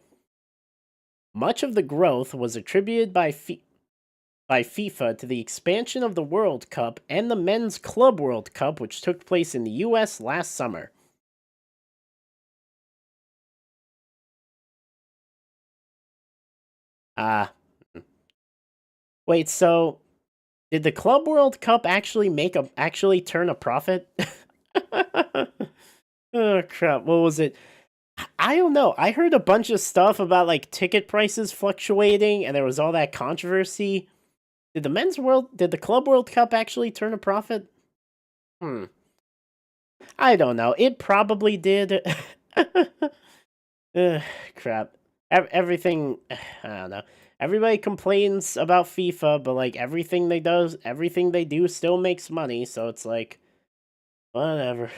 Much of the growth was attributed by FIFA to the expansion of the World Cup and the Men's Club World Cup, which took place in the US last summer. Ah. Wait, so did the Club World Cup actually turn a profit? Oh crap, what was it? I don't know. I heard a bunch of stuff about like ticket prices fluctuating and there was all that controversy. Did the Club World Cup actually turn a profit? Hmm. I don't know. It probably did. Ugh, crap. Everything I don't know. Everybody complains about FIFA, but like everything they do still makes money, so it's like whatever.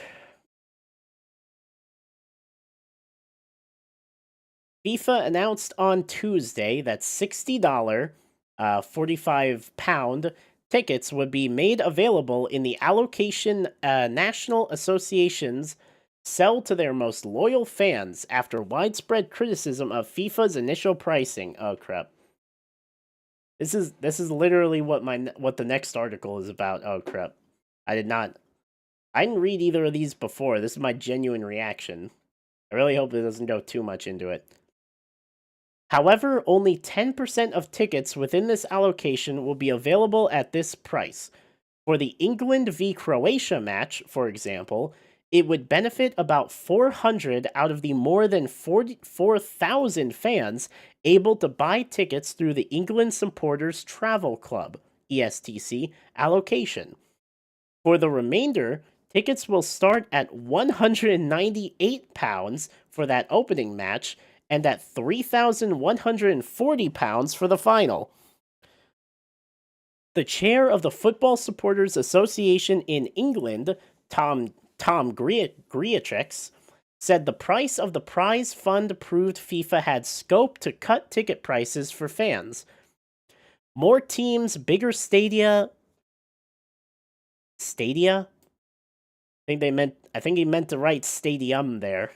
FIFA announced on Tuesday that $60, 45 pound tickets would be made available in the allocation national associations sell to their most loyal fans after widespread criticism of FIFA's initial pricing. Oh crap. This is literally what the next article is about. Oh crap. I did not I didn't read either of these before. This is my genuine reaction. I really hope it doesn't go too much into it. However, only 10% of tickets within this allocation will be available at this price. For the England v Croatia match, for example, it would benefit about 400 out of the more than 44,000 fans able to buy tickets through the England Supporters Travel Club (ESTC) allocation. For the remainder, tickets will start at £198 for that opening match and at £3,140 for the final. The chair of the Football Supporters Association in England, Tom Greatrix, said the price of the prize fund proved FIFA had scope to cut ticket prices for fans. More teams, bigger stadia. I think he meant to write stadium there.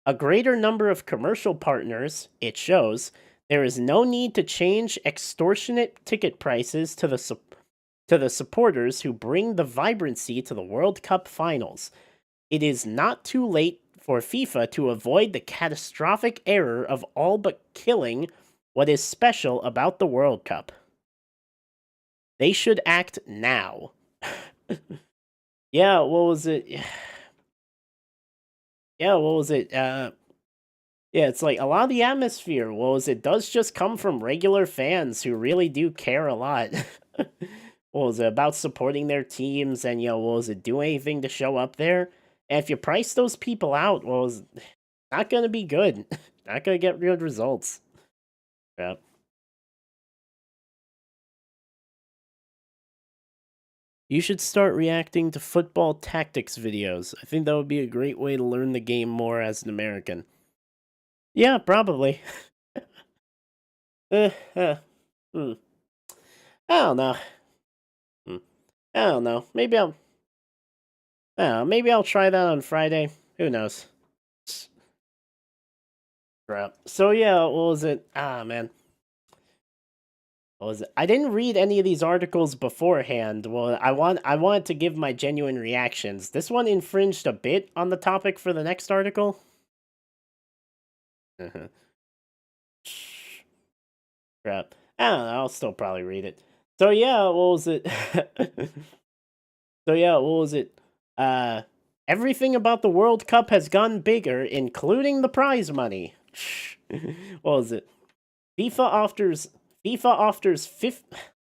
A greater number of commercial partners, it shows, there is no need to change extortionate ticket prices to the supporters who bring the vibrancy to the World Cup finals. It is not too late for FIFA to avoid the catastrophic error of all but killing what is special about the World Cup. They should act now. Yeah, what was it? Yeah, what was it? Yeah, it's like a lot of the atmosphere, what was it, does just come from regular fans who really do care a lot. What was it, about supporting their teams and, what was it, do anything to show up there? And if you price those people out, well, it's not gonna be good. Not gonna get good results. Yeah. You should start reacting to football tactics videos. I think that would be a great way to learn the game more as an American. Yeah, probably. Uh, uh, hmm. I don't know. Hmm. I don't know. Maybe I'll try that on Friday. Who knows? Crap. So yeah, what was it? Ah, man. What was it? I didn't read any of these articles beforehand. Well, I wanted to give my genuine reactions. This one infringed a bit on the topic for the next article. Crap. I don't know. I'll still probably read it. So yeah, what was it? So yeah, what was it? Everything about the World Cup has gone bigger, including the prize money. What was it? FIFA offers FIFA offers fif-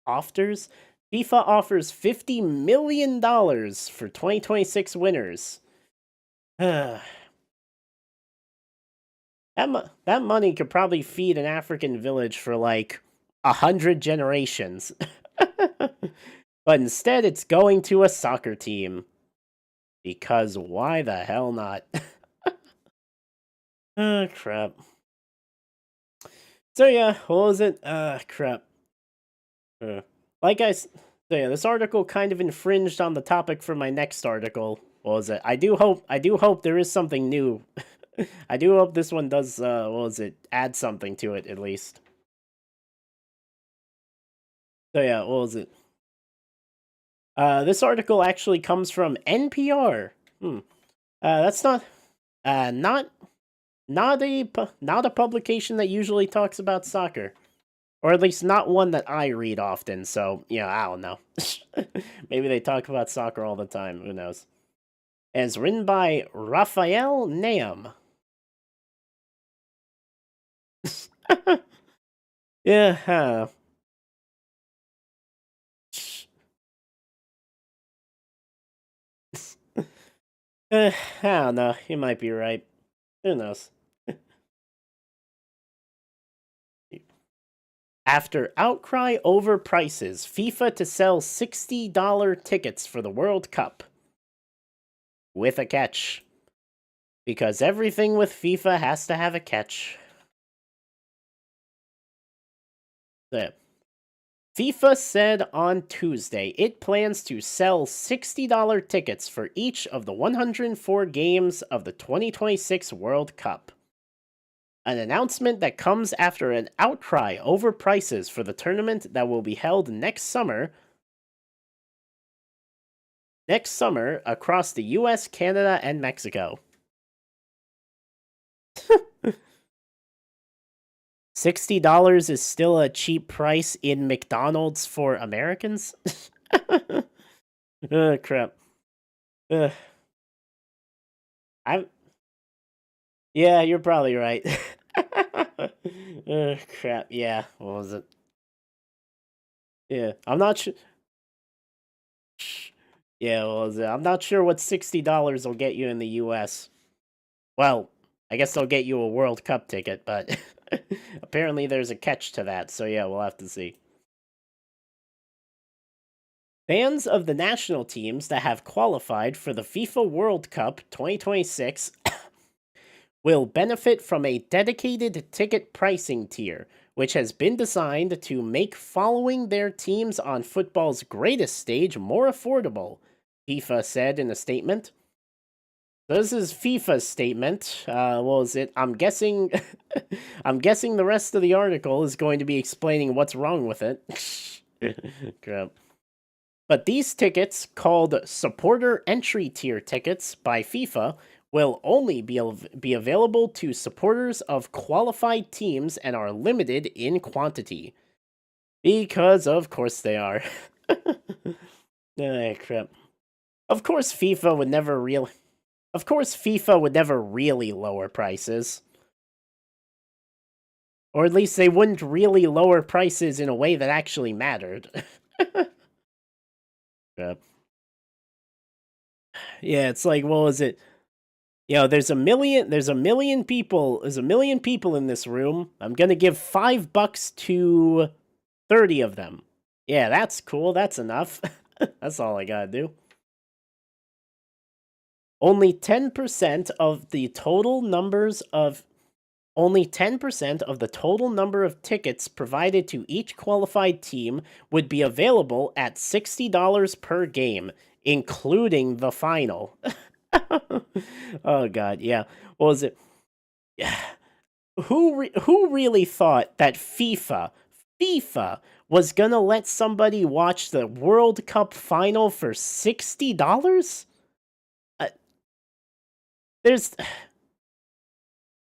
offers FIFA offers $50 million for 2026 winners. that that money could probably feed an African village for like 100 generations. But instead it's going to a soccer team. Because why the hell not? Oh, crap. So yeah, what was it? Crap. Like so yeah, this article kind of infringed on the topic for my next article. What was it? I do hope there is something new. I do hope this one does, what was it? Add something to it, at least. So yeah, what was it? This article actually comes from NPR. That's not not a publication that usually talks about soccer, or at least not one that I read often. So yeah, I don't know. Maybe they talk about soccer all the time. Who knows? And it's written by Raphael Naum. Yeah. I don't know. You might be right. Who knows? After outcry over prices, FIFA to sell $60 tickets for the World Cup. With a catch. Because everything with FIFA has to have a catch. There. FIFA said on Tuesday it plans to sell $60 tickets for each of the 104 games of the 2026 World Cup. An announcement that comes after an outcry over prices for the tournament that will be held next summer across the US, Canada, and Mexico. $60 is still a cheap price in McDonald's for Americans? Oh, crap. I'm Yeah, you're probably right. Oh, crap. Yeah, what was it? Yeah, I'm not sure. Yeah, what was it? I'm not sure what $60 will get you in the US. Well, I guess they'll get you a World Cup ticket, but apparently there's a catch to that, so yeah, we'll have to see. Fans of the national teams that have qualified for the FIFA World Cup 2026 will benefit from a dedicated ticket pricing tier, which has been designed to make following their teams on football's greatest stage more affordable, FIFA said in a statement. This is FIFA's statement. What was it? I'm guessing I'm guessing the rest of the article is going to be explaining what's wrong with it. Crap. But these tickets, called supporter entry tier tickets by FIFA, will only be available to supporters of qualified teams and are limited in quantity. Because of course they are. Ah, crap. Of course, FIFA would never really. Of course, FIFA would never really lower prices. Or at least they wouldn't really lower prices in a way that actually mattered. Yeah. Yeah, it's like, what was it? There's a million people in this room. I'm gonna give $5 to 30 of them. Yeah, that's cool. That's enough. That's all I gotta do. Only 10% of the total numbers of Only 10% of the total number of tickets provided to each qualified team would be available at $60 per game, including the final. Oh god, yeah. What was it? Yeah. Who really thought that FIFA was gonna let somebody watch the World Cup final for $60? Uh, there's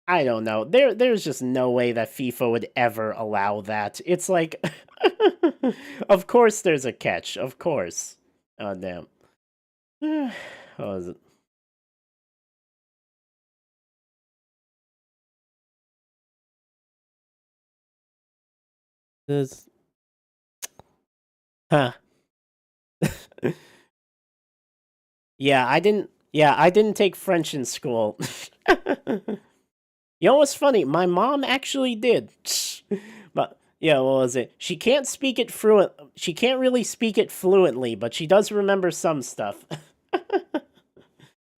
I don't know. There's just no way that FIFA would ever allow that. It's like of course there's a catch. Of course. Oh damn. What was it? This huh. Yeah, I didn't take French in school. You know what's funny? My mom actually did. But yeah, what was it? She can't really speak it fluently, but she does remember some stuff.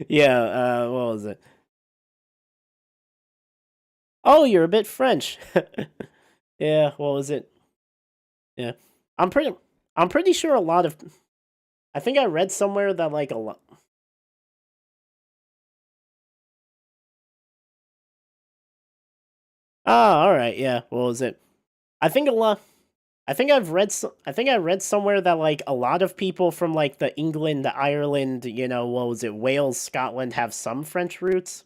Yeah, what was it? Oh, you're a bit French. Yeah, what was it? Yeah. I'm pretty I'm pretty sure a lot of I think I read somewhere that like a lot. Ah, all right. Yeah. What was it? I think a lot I think I read somewhere that like a lot of people from like the England, Ireland, what was it? Wales, Scotland have some French roots.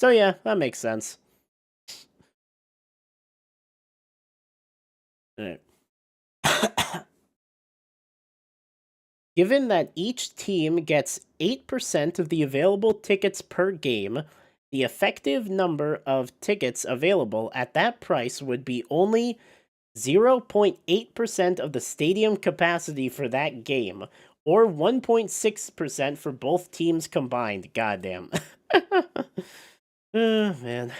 So yeah, that makes sense. Alright. Given that each team gets 8% of the available tickets per game, the effective number of tickets available at that price would be only 0.8% of the stadium capacity for that game, or 1.6% for both teams combined. Goddamn. Man.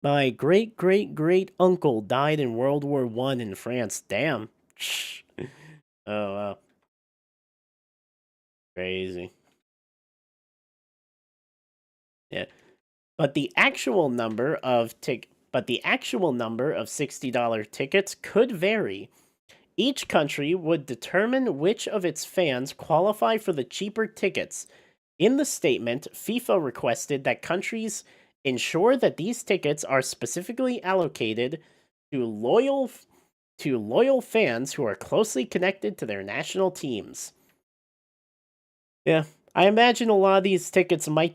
My great great great uncle died in World War I in France. Damn. Oh, wow. Crazy. Yeah. But the actual number of $60 tickets could vary. Each country would determine which of its fans qualify for the cheaper tickets. In the statement, FIFA requested that countries ensure that these tickets are specifically allocated to loyal fans who are closely connected to their national teams. Yeah. I imagine a lot of these tickets might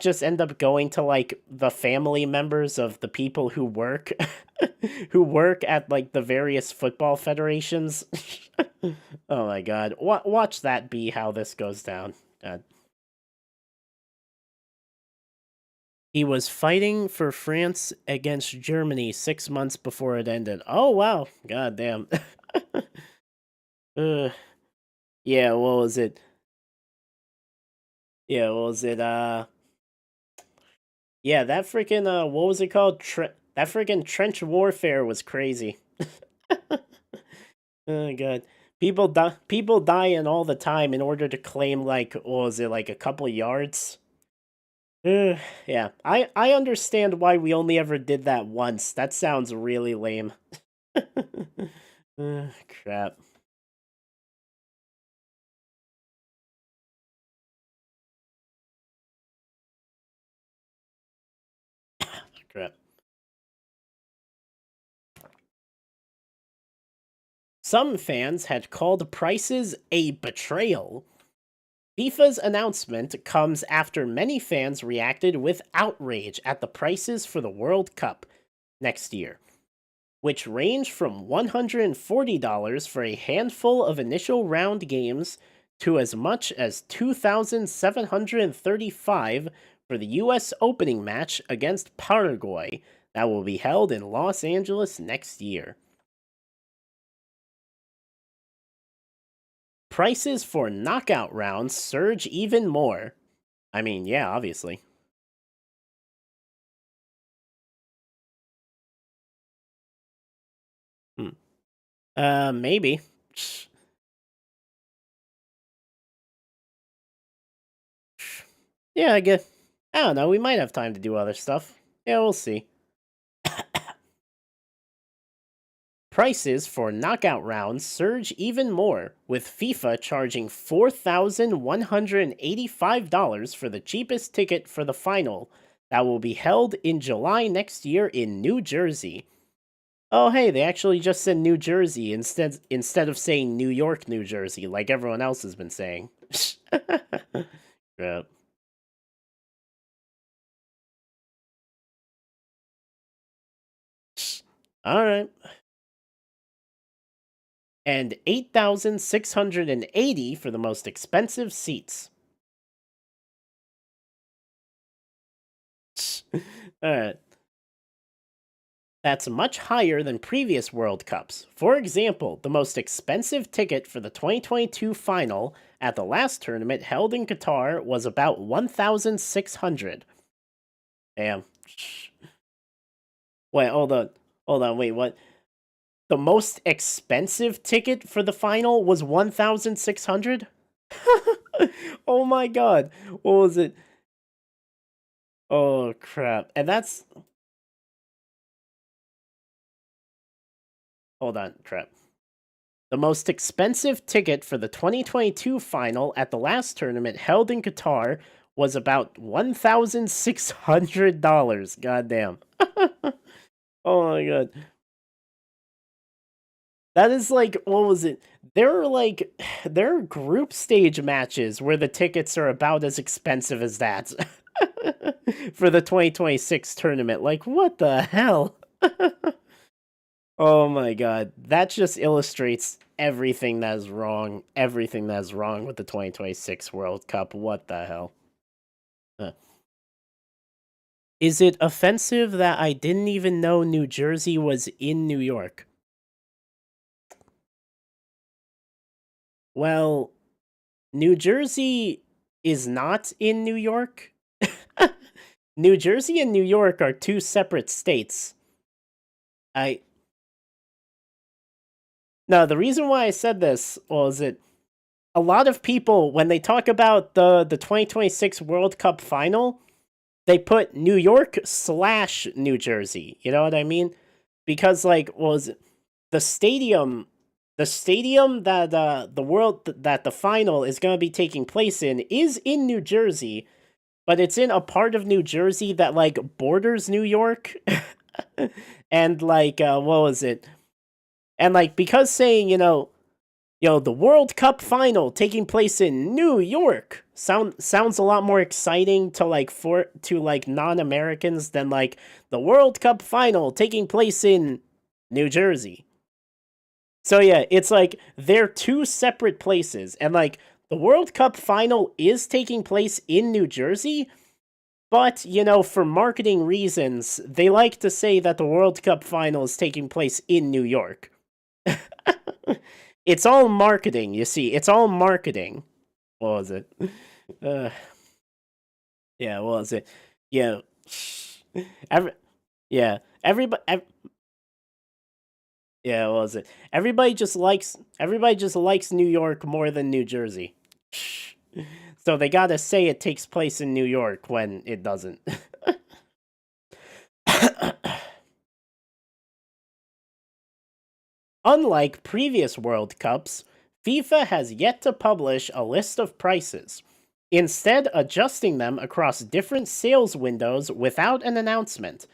just end up going to like the family members of the people who work who work at like the various football federations. Oh my god. Watch that be how this goes down. God. He was fighting for France against Germany 6 months before it ended. Oh wow. God damn. uh, yeah, what was it? Yeah, what was it? Yeah, that freaking what was it called? That freaking trench warfare was crazy. Oh god. People dying all the time in order to claim like what was it like a couple yards? Yeah. I understand why we only ever did that once. That sounds really lame. Crap. Crap. Some fans had called prices a betrayal. FIFA's announcement comes after many fans reacted with outrage at the prices for the World Cup next year, which range from $140 for a handful of initial round games to as much as $2,735 for the US opening match against Paraguay that will be held in Los Angeles next year. Prices for knockout rounds surge even more. I mean, yeah, obviously. Hmm. Maybe. Yeah, I guess. I don't know. We might have time to do other stuff. Yeah, we'll see. Prices for knockout rounds surge even more, with FIFA charging $4,185 for the cheapest ticket for the final that will be held in July next year in New Jersey. Oh, hey, they actually just said New Jersey instead of saying New York, New Jersey, like everyone else has been saying. Yep. All right. And 8,680 for the most expensive seats. All right. That's much higher than previous World Cups. For example, the most expensive ticket for the 2022 final at the last tournament held in Qatar was about 1,600. Damn. Wait, hold on. Hold on, wait, what? The most expensive ticket for the final was 1,600? Oh my god. What was it? Oh crap. And that's hold on, crap. The most expensive ticket for the 2022 final at the last tournament held in Qatar was about $1,600. Goddamn. Oh my god. That is like, what was it? There are like, there are group stage matches where the tickets are about as expensive as that for the 2026 tournament. Like, what the hell? Oh my god. That just illustrates everything that is wrong. Everything that is wrong with the 2026 World Cup. What the hell? Huh. Is it offensive that I didn't even know New Jersey was in New York? Well, New Jersey is not in New York. New Jersey and New York are two separate states. I No, the reason why I said this was that a lot of people, when they talk about the 2026 World Cup final, they put New York slash New Jersey. You know what I mean? Because like was the stadium that that the final is going to be taking place in is in New Jersey, but it's in a part of New Jersey that like borders New York. And like what was it? And like because saying, the World Cup final taking place in New York sounds a lot more exciting to like non-Americans than like the World Cup final taking place in New Jersey. So yeah, it's like they're two separate places, and like the World Cup final is taking place in New Jersey, but for marketing reasons, they like to say that the World Cup final is taking place in New York. It's all marketing, you see. It's all marketing. What was it? Uh, yeah, what was it? Yeah. Every, yeah, yeah, what was it? Everybody just likes New York more than New Jersey. So they got to say it takes place in New York when it doesn't. Unlike previous World Cups, FIFA has yet to publish a list of prices, instead adjusting them across different sales windows without an announcement.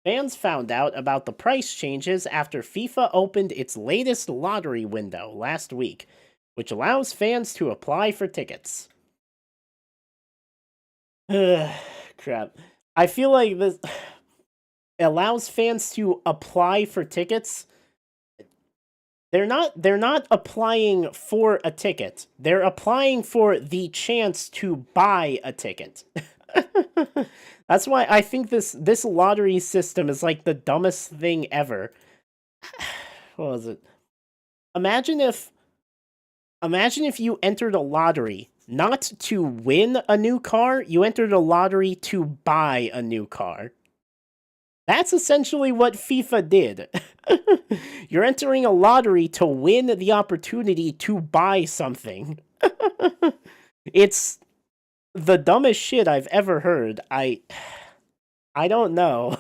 Fans found out about the price changes after FIFA opened its latest lottery window last week, which allows fans to apply for tickets. Crap. I feel like this allows fans to apply for tickets. They're not applying for a ticket. They're applying for the chance to buy a ticket. That's why I think this lottery system is like the dumbest thing ever. What was it? Imagine if imagine if you entered a lottery not to win a new car, you entered a lottery to buy a new car. That's essentially what FIFA did. You're entering a lottery to win the opportunity to buy something. It's the dumbest shit I've ever heard. I don't know.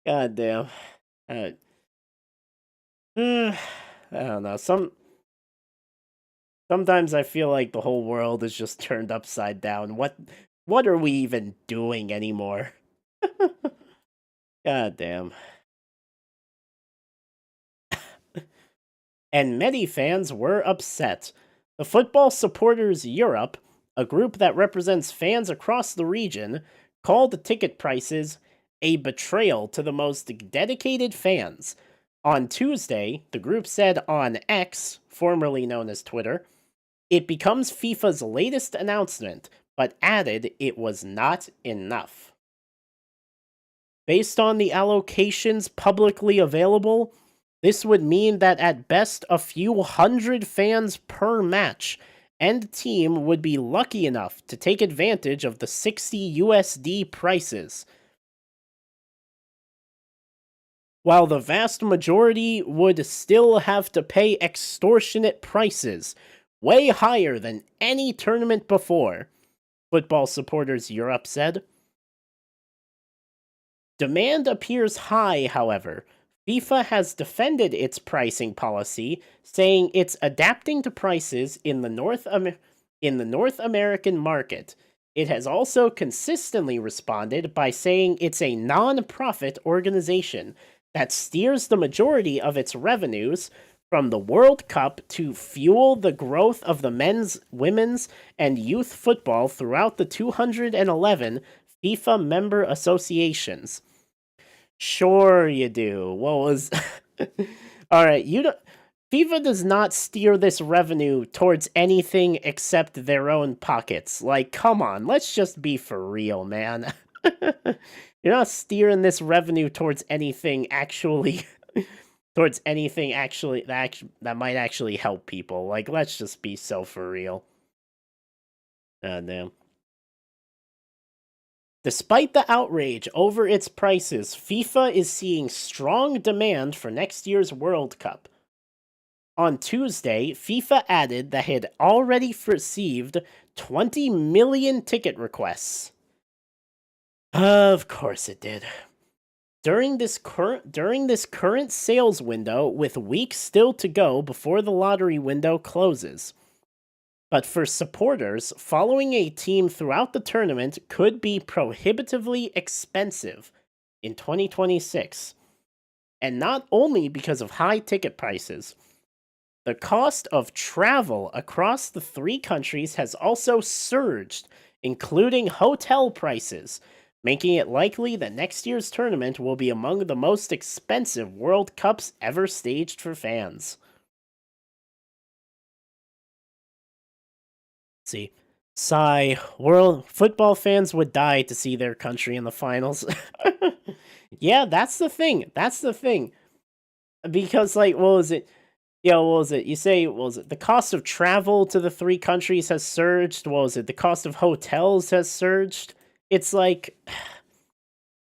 God damn. Uh, I don't know. Sometimes I feel like the whole world is just turned upside down. What are we even doing anymore? God damn. And many fans were upset. The Football Supporters Europe, a group that represents fans across the region, called the ticket prices a betrayal to the most dedicated fans. On Tuesday, the group said on X, formerly known as Twitter, it becomes FIFA's latest announcement, but added it was not enough. Based on the allocations publicly available, this would mean that at best a few hundred fans per match, and team would be lucky enough to take advantage of the 60 USD prices, while the vast majority would still have to pay extortionate prices, way higher than any tournament before, Football Supporters Europe said. Demand appears high, however. FIFA has defended its pricing policy, saying it's adapting to prices in the North American market. It has also consistently responded by saying it's a non-profit organization that steers the majority of its revenues from the World Cup to fuel the growth of the men's, women's, and youth football throughout the 211 FIFA member associations. Sure, you do. What was? All right, you don't. FIFA does not steer this revenue towards anything except their own pockets. Like, come on, let's just be for real, man. You're not steering this revenue towards anything actually, towards anything actually that might actually help people. Like, let's just be so for real. Ah, damn. Despite the outrage over its prices, FIFA is seeing strong demand for next year's World Cup. On Tuesday, FIFA added that it had already received 20 million ticket requests. Of course it did. During this current sales window, with weeks still to go before the lottery window closes. But for supporters, following a team throughout the tournament could be prohibitively expensive in 2026. And not only because of high ticket prices, the cost of travel across the three countries has also surged, including hotel prices, making it likely that next year's tournament will be among the most expensive World Cups ever staged for fans. See, sigh, world football fans would die to see their country in the finals. Yeah, that's the thing. That's the thing. Because, like, what was it? Yeah, what was it? You say, what was it? The cost of travel to the three countries has surged. What was it? The cost of hotels has surged. It's like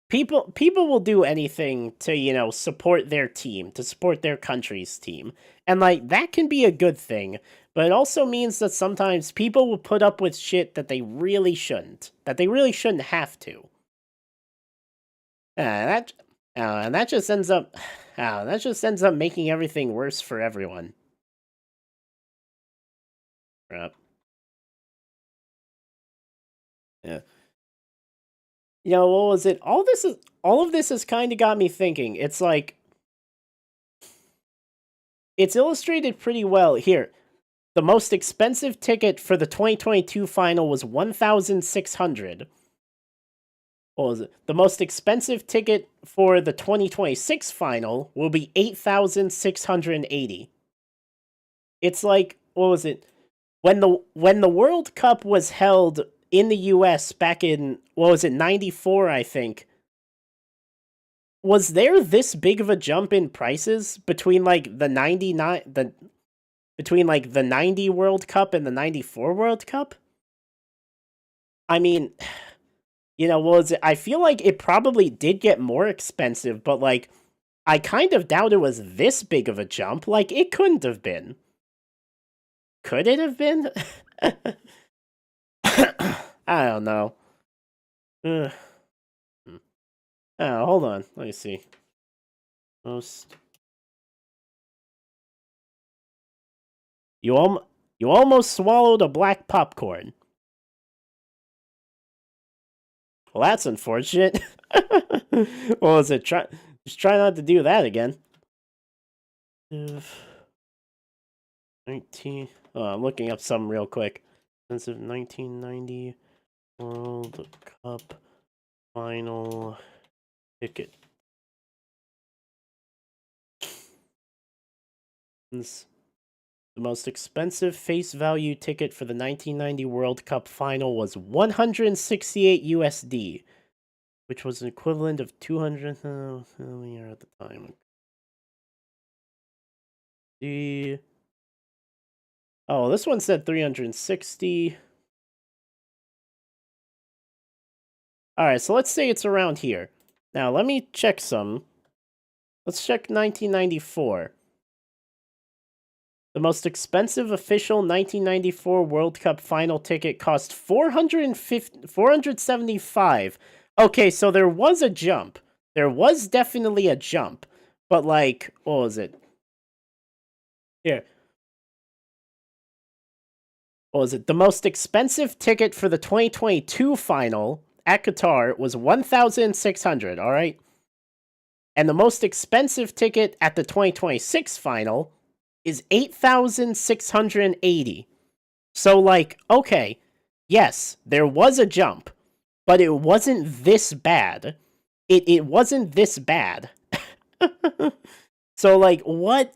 people will do anything to, support their team, to support their country's team. And like that can be a good thing, but it also means that sometimes people will put up with shit that they really shouldn't. That they really shouldn't have to. That and that just ends up making everything worse for everyone. Right. Yeah. What was it? All of this has kind of got me thinking. It's like it's illustrated pretty well here. The most expensive ticket for the 2022 final was 1,600. What was it? The most expensive ticket for the 2026 final will be 8,680. It's like, what was it? When the World Cup was held in the US back in, what was it, 94, I think. Was there this big of a jump in prices between like the 90 World Cup and the 94 World Cup? I mean, what was it? I feel like it probably did get more expensive, but like I kind of doubt it was this big of a jump. Like it couldn't have been. Could it have been? I don't know. Oh, hold on. Let me see. Most. You almost swallowed a black popcorn. Well, that's unfortunate. What was it? Just try not to do that again. 19. Oh, I'm looking up something real quick. Since 1990 World Cup final ticket. The most expensive face value ticket for the 1990 World Cup final was 168 USD, which was an equivalent of 200 at the time. Oh, this one said 360. All right, so let's say it's around here. Now, let me check some. Let's check 1994. The most expensive official 1994 World Cup final ticket cost 475. Okay, so there was a jump. There was definitely a jump. But like, what was it? Here. What was it? The most expensive ticket for the 2022 final at Qatar was 1,600, all right? And the most expensive ticket at the 2026 final is 8,680. So like, okay, yes, there was a jump, but it wasn't this bad. It wasn't this bad. So like, what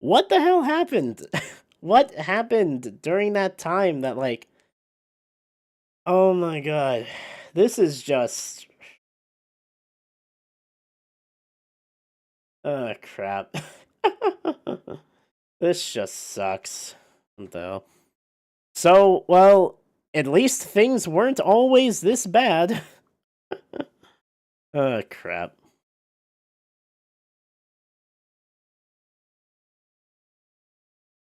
the hell happened? What happened during that time that like, oh my god, this is just, oh crap. This just sucks, though. So, well, at least things weren't always this bad. Oh crap.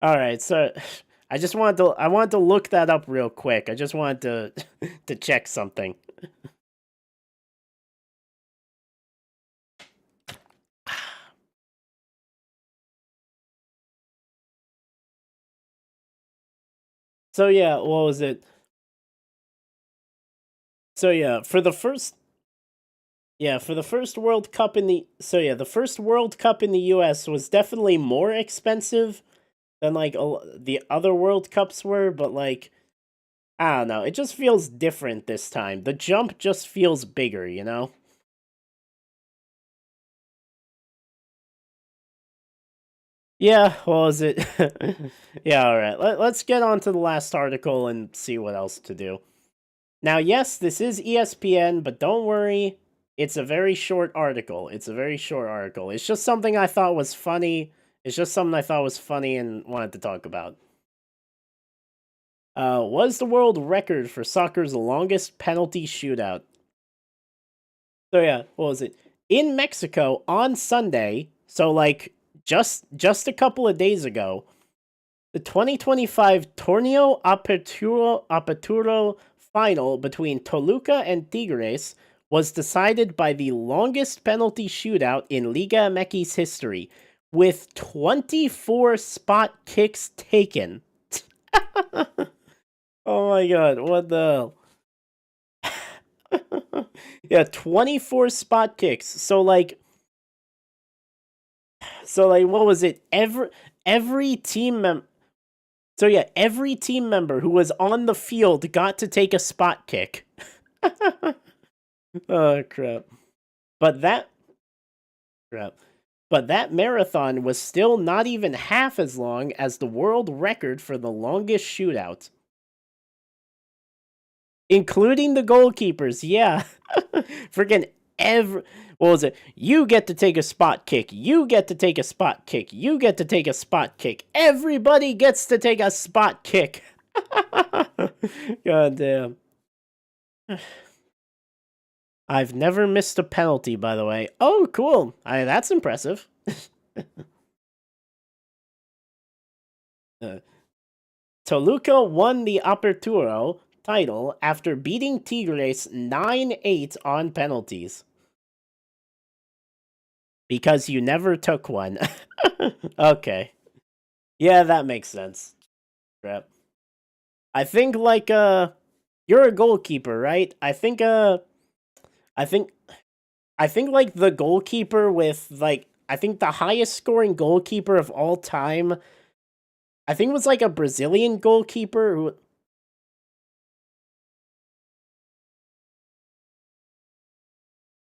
All right, so I wanted to look that up real quick. I just wanted to to check something. So yeah, what was it? So yeah, for the first World Cup in the the first World Cup in the US was definitely more expensive than like the other World Cups were, but like I don't know, it just feels different this time. The jump just feels bigger, you know? Yeah, what was it? Yeah, all right. Let's get on to the last article and see what else to do. Now, yes, this is ESPN, but don't worry. It's a very short article. It's just something I thought was funny. And wanted to talk about. Was the world record for soccer's longest penalty shootout? So yeah, what was it? In Mexico on Sunday, so like just a couple of days ago, the 2025 Torneo Aperturo final between Toluca and Tigres was decided by the longest penalty shootout in Liga MX history, with 24 spot kicks taken. Oh my god, what the yeah, 24 spot kicks. So like So like, what was it? Every team member. So yeah, every team member who was on the field got to take a spot kick. Oh crap! But that crap. But that marathon was still not even half as long as the world record for the longest shootout. Including the goalkeepers, yeah. Freaking what was it? You get to take a spot kick. You get to take a spot kick. You get to take a spot kick. Everybody gets to take a spot kick. God damn. I've never missed a penalty, by the way. Oh, cool. That's impressive. Toluca won the Apertura title after beating Tigres 9-8 on penalties. Because you never took one. Okay. Yeah, that makes sense. Crap. I think like you're a goalkeeper, right? I think like the goalkeeper with like I think the highest scoring goalkeeper of all time, I think it was like a Brazilian goalkeeper who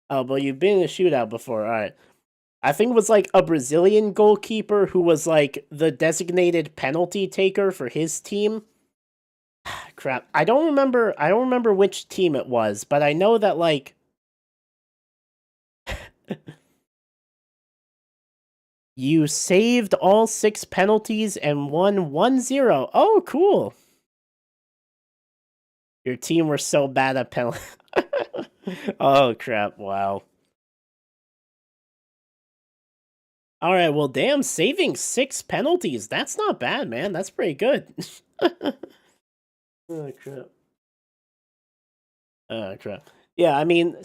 Oh, but you've been in a shootout before. All right. I think it was like a Brazilian goalkeeper who was like the designated penalty taker for his team. Crap. I don't remember which team it was, but I know that like you saved all 6 penalties and won 1-0. Oh, cool. Your team were so bad at penalty. Oh, crap. Wow. All right, well, damn, saving 6 penalties. That's not bad, man. That's pretty good. Oh, crap. Oh, crap. Yeah, I mean,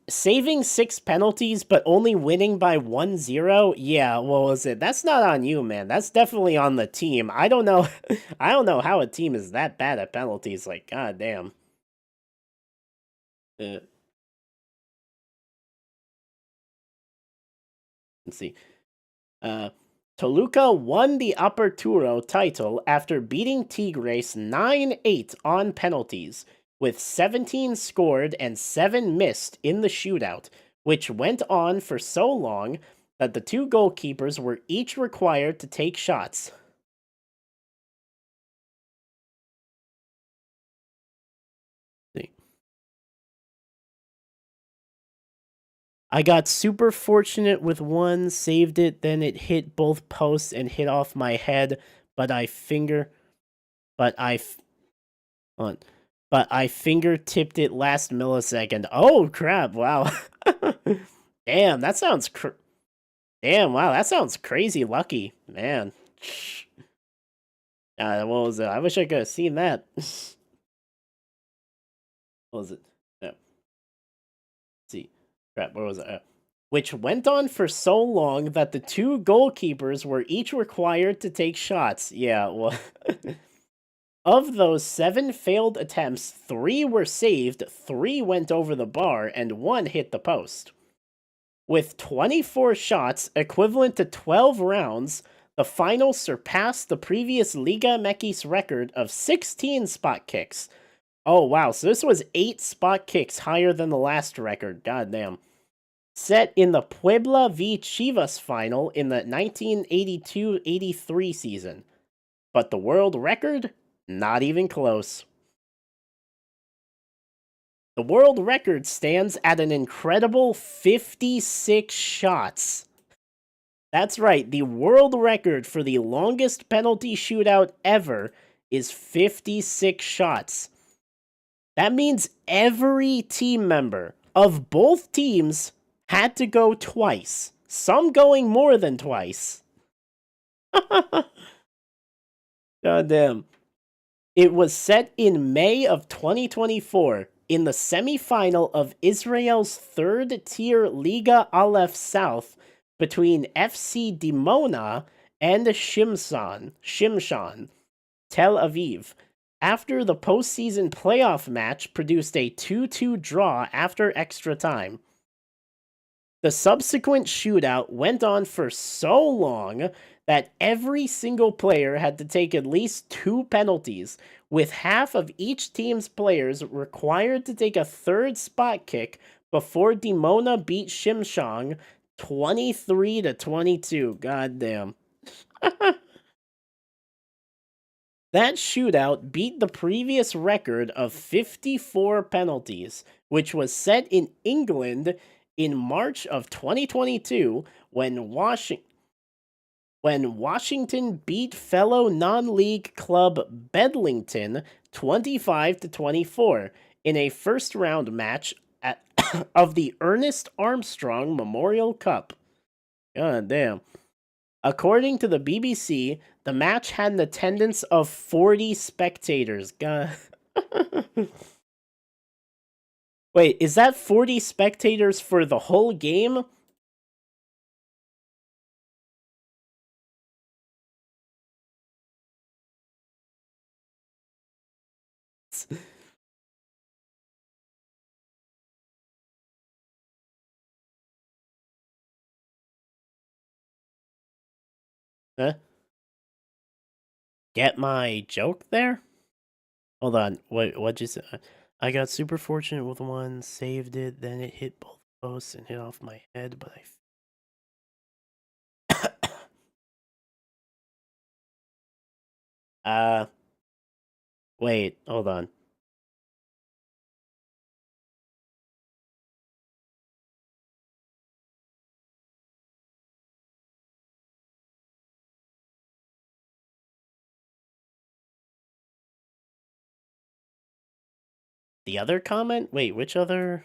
saving 6 penalties but only winning by 1-0. Yeah, what was it? That's not on you, man. That's definitely on the team. I don't know. I don't know how a team is that bad at penalties. Like, god damn. Let's see. Toluca won the Apertura title after beating Tigres 9-8 on penalties, with 17 scored and 7 missed in the shootout, which went on for so long that the 2 goalkeepers were each required to take shots. I got super fortunate with one, saved it, then it hit both posts and hit off my head, but I finger tipped it last millisecond. Oh crap! Wow. Damn, that sounds damn. Wow, that sounds crazy lucky, man. What was it? I wish I could have seen that. What was it? No. Let's see. Crap. Where was it? Which went on for so long that the 2 goalkeepers were each required to take shots. Yeah, well. Of those 7 failed attempts, 3 were saved, 3 went over the bar, and 1 hit the post. With 24 shots, equivalent to 12 rounds, the final surpassed the previous Liga MX record of 16 spot kicks. Oh, wow, so this was 8 spot kicks higher than the last record. God damn. Set in the Puebla v Chivas final in the 1982-83 season. But the world record? Not even close. The world record stands at an incredible 56 shots. That's right, the world record for the longest penalty shootout ever is 56 shots. That means every team member of both teams had to go twice, some going more than twice. God damn. It was set in May of 2024 in the semi-final of Israel's third-tier Liga Aleph South between FC Dimona and Shimshon, Tel Aviv, after the postseason playoff match produced a 2-2 draw after extra time. The subsequent shootout went on for so long that every single player had to take at least 2 penalties, with half of each team's players required to take a third spot kick before Dimona beat Shimshong 23-22. Goddamn. That shootout beat the previous record of 54 penalties, which was set in England in March of 2022 when Washington beat fellow non-league club Bedlington 25-24 in a first-round match of the Ernest Armstrong Memorial Cup. God damn. According to the BBC, the match had an attendance of 40 spectators. God. Wait, is that 40 spectators for the whole game? Huh? Get my joke there? Hold on. What'd you say? I got super fortunate with one, saved it, then it hit both posts and hit off my head, but wait, hold on. The other comment? Wait, which other?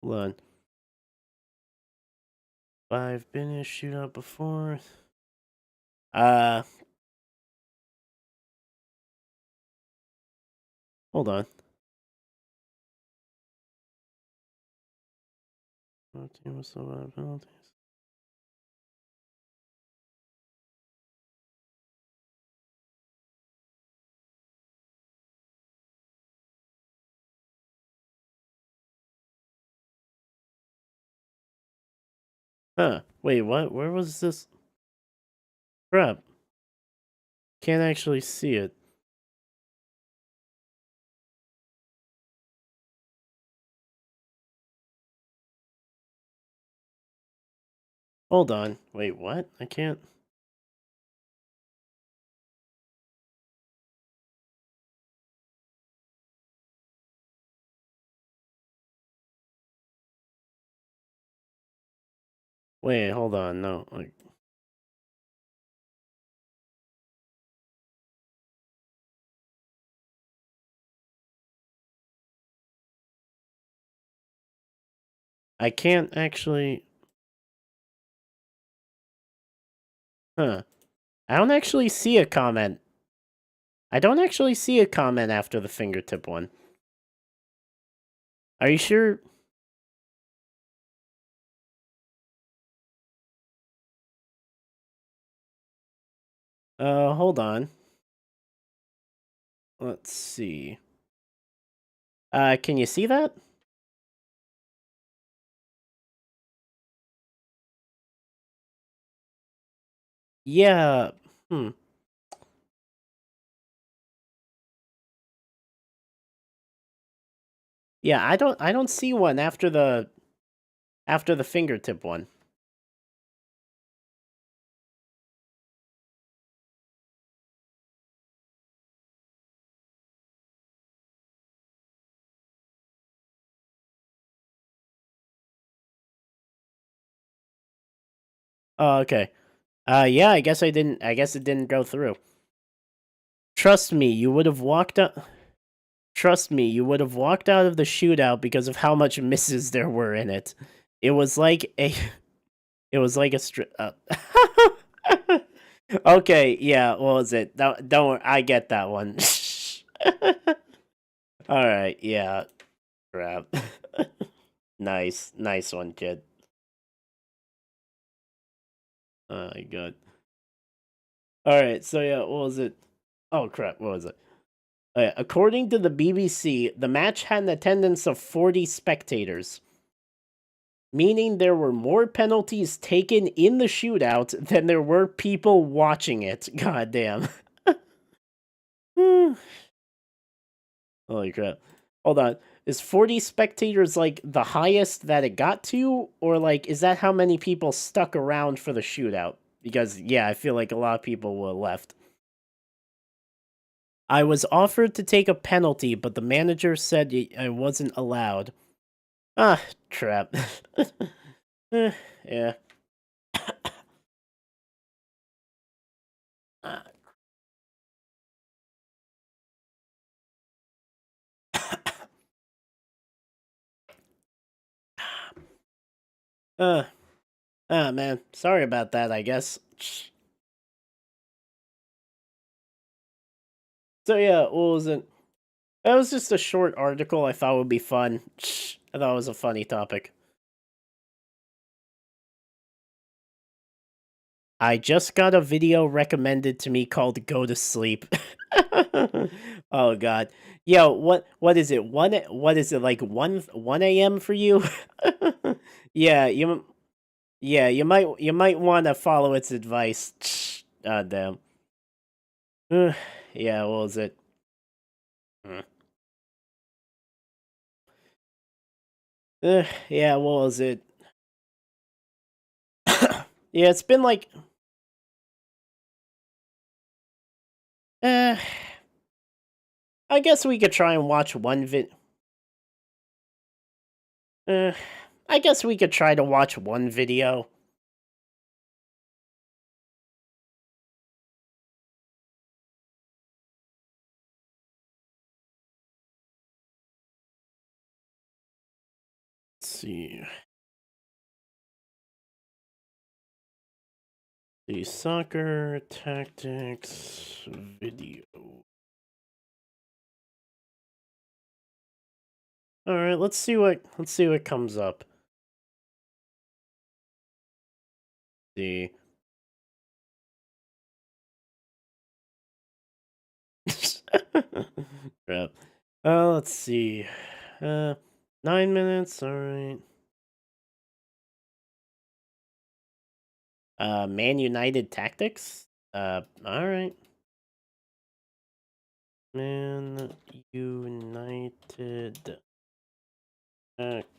Hold on. 5 finish shootout before. Hold on. Team was so bad penalties. Huh. Wait, what? Where was this? Crap. Can't actually see it. Hold on. Wait, what? I can't. Wait, hold on. No. I can't actually. Huh. I don't actually see a comment. I don't actually see a comment after the fingertip one. Are you sure? Hold on. Let's see. Can you see that? Yeah. Hmm. Yeah, I don't see one after the fingertip one. Oh, okay. Yeah, I guess I guess it didn't go through. Trust me, you would have walked out. Trust me, you would have walked out of the shootout because of how much misses there were in it. It was like a. It was like a Okay, yeah. What was it? Don't worry, I get that one. All right, yeah. Crap. Nice one, kid. Oh my god. All right, so yeah, what was it? Oh crap, what was it? According to the BBC, the match had an attendance of 40 spectators, meaning there were more penalties taken in the shootout than there were people watching it. Goddamn. Holy crap. Hold on. Is 40 spectators like the highest that it got to? Or like, is that how many people stuck around for the shootout? Because, yeah, I feel like a lot of people were left. I was offered to take a penalty, but the manager said I wasn't allowed. Ah, crap. Yeah. Ah. Uh, man. Sorry about that, I guess. So, yeah, what was it? That was just a short article I thought would be fun. I thought it was a funny topic. I just got a video recommended to me called "Go to Sleep." Oh god. Yo, what is it? What is it like 1 a.m. for you? Yeah, you might want to follow its advice. God damn. Yeah, what was it? Hmm. Yeah, what was it? Yeah, it's been like uh I guess we could try and watch one uh I guess we could try to watch one video. Let's see. The soccer tactics video. All right, let's see what comes up. The crap. Let's see. Uh, 9 minutes. All right. Man United tactics. All right. Man United tactics.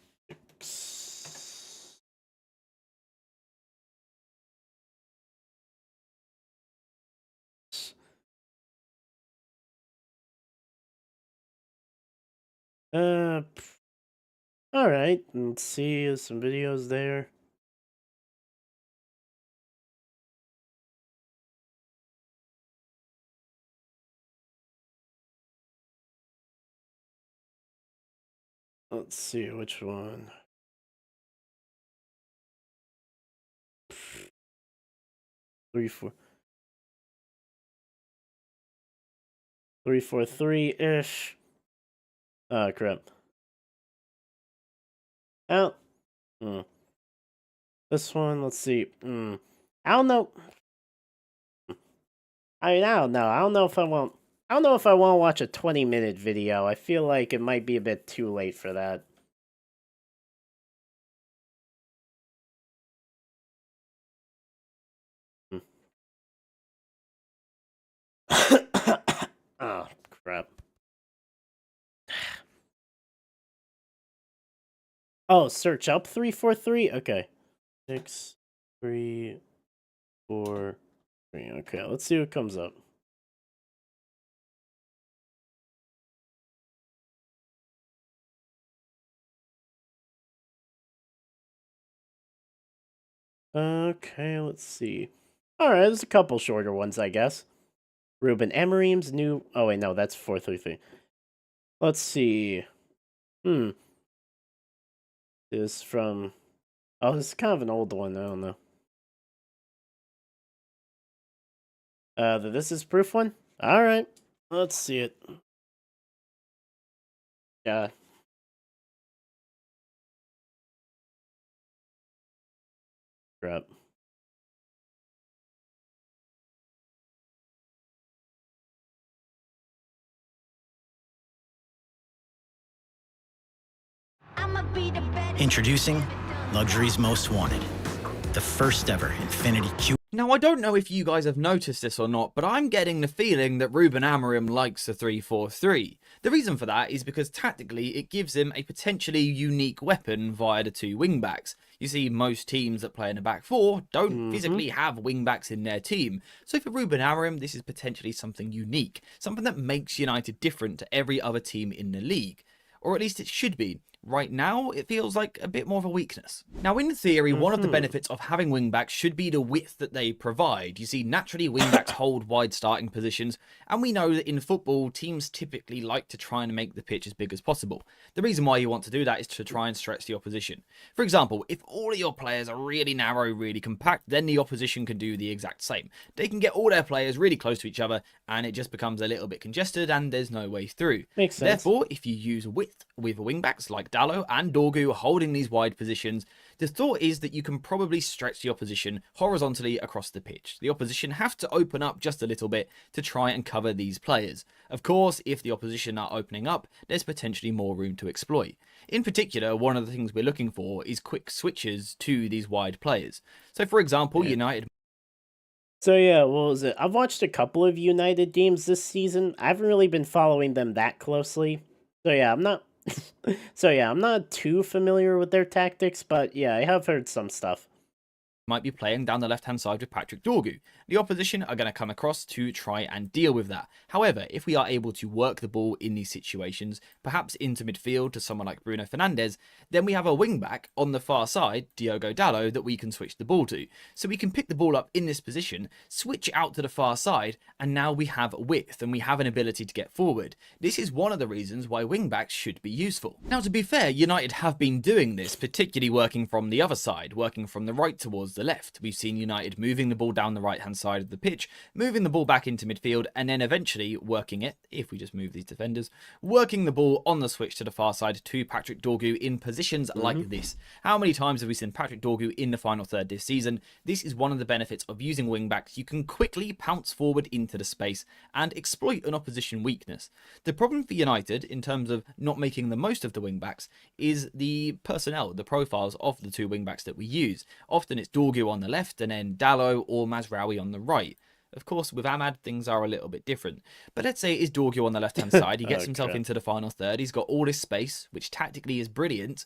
Uh, all right. Let's see. There's some videos there. Let's see which one. 3-4. 3-4-3 ish. Oh crap. Out. This one. Let's see. I don't know. I don't know. I don't know if I want. I don't know if I want to watch a 20-minute video. I feel like it might be a bit too late for that. Oh crap. Oh, search up 343. Okay. 6-3-4-3. Okay, let's see what comes up. Okay, let's see. All right, there's a couple shorter ones, I guess. Ruben Emery's new. Oh wait, no, that's 433. Let's see. This from. Oh, this is kind of an old one. I don't know. This is proof one. All right, let's see it. Yeah. Crap. Introducing Luxury's Most Wanted, the first ever Infinity Q. Now, I don't know if you guys have noticed this or not, but I'm getting the feeling that Ruben Amorim likes a 3-4-3. The reason for that is because tactically it gives him a potentially unique weapon via the two wingbacks. You see, most teams that play in a back four don't physically have wingbacks in their team. So for Ruben Amorim, this is potentially something unique, something that makes United different to every other team in the league. Or at least it should be. Right now, it feels like a bit more of a weakness. Now, in theory, one of the benefits of having wingbacks should be the width that they provide. You see, naturally, wingbacks hold wide starting positions, and we know that in football, teams typically like to try and make the pitch as big as possible. The reason why you want to do that is to try and stretch the opposition. For example, if all of your players are really narrow, really compact, then the opposition can do the exact same. They can get all their players really close to each other, and it just becomes a little bit congested, and there's no way through. Makes sense. Therefore, if you use width with wingbacks like Dalot and Dorgu holding these wide positions, the thought is that you can probably stretch the opposition horizontally across the pitch. The opposition have to open up just a little bit to try and cover these players. Of course, if the opposition are opening up, there's potentially more room to exploit. In particular, one of the things we're looking for is quick switches to these wide players. So for example, United... So yeah, what was it? I've watched a couple of United games this season. I haven't really been following them that closely. So yeah, I'm not I'm not too familiar with their tactics, but yeah, I have heard some stuff. Might be playing down the left-hand side with Patrick Dorgu. The opposition are going to come across to try and deal with that. However, if we are able to work the ball in these situations, perhaps into midfield to someone like Bruno Fernandes, then we have a wing-back on the far side, Diogo Dalot, that we can switch the ball to. So we can pick the ball up in this position, switch out to the far side, and now we have width and we have an ability to get forward. This is one of the reasons why wing-backs should be useful. Now, to be fair, United have been doing this, particularly working from the other side, working from the right towards the left. We've seen United moving the ball down the right-hand side of the pitch, moving the ball back into midfield, and then eventually working it, if we just move these defenders, working the ball on the switch to the far side to Patrick Dorgu in positions like this. How many times have we seen Patrick Dorgu in the final third this season? This is one of the benefits of using wing-backs. You can quickly pounce forward into the space and exploit an opposition weakness. The problem for United, in terms of not making the most of the wing-backs, is the personnel, the profiles of the two wing-backs that we use. Often it's Dorgu on the left and then Dalot or Mazraoui on the right. Of course, with Ahmad, things are a little bit different. But let's say it is Dorgu on the left-hand side. He gets himself into the final third. He's got all this space, which tactically is brilliant.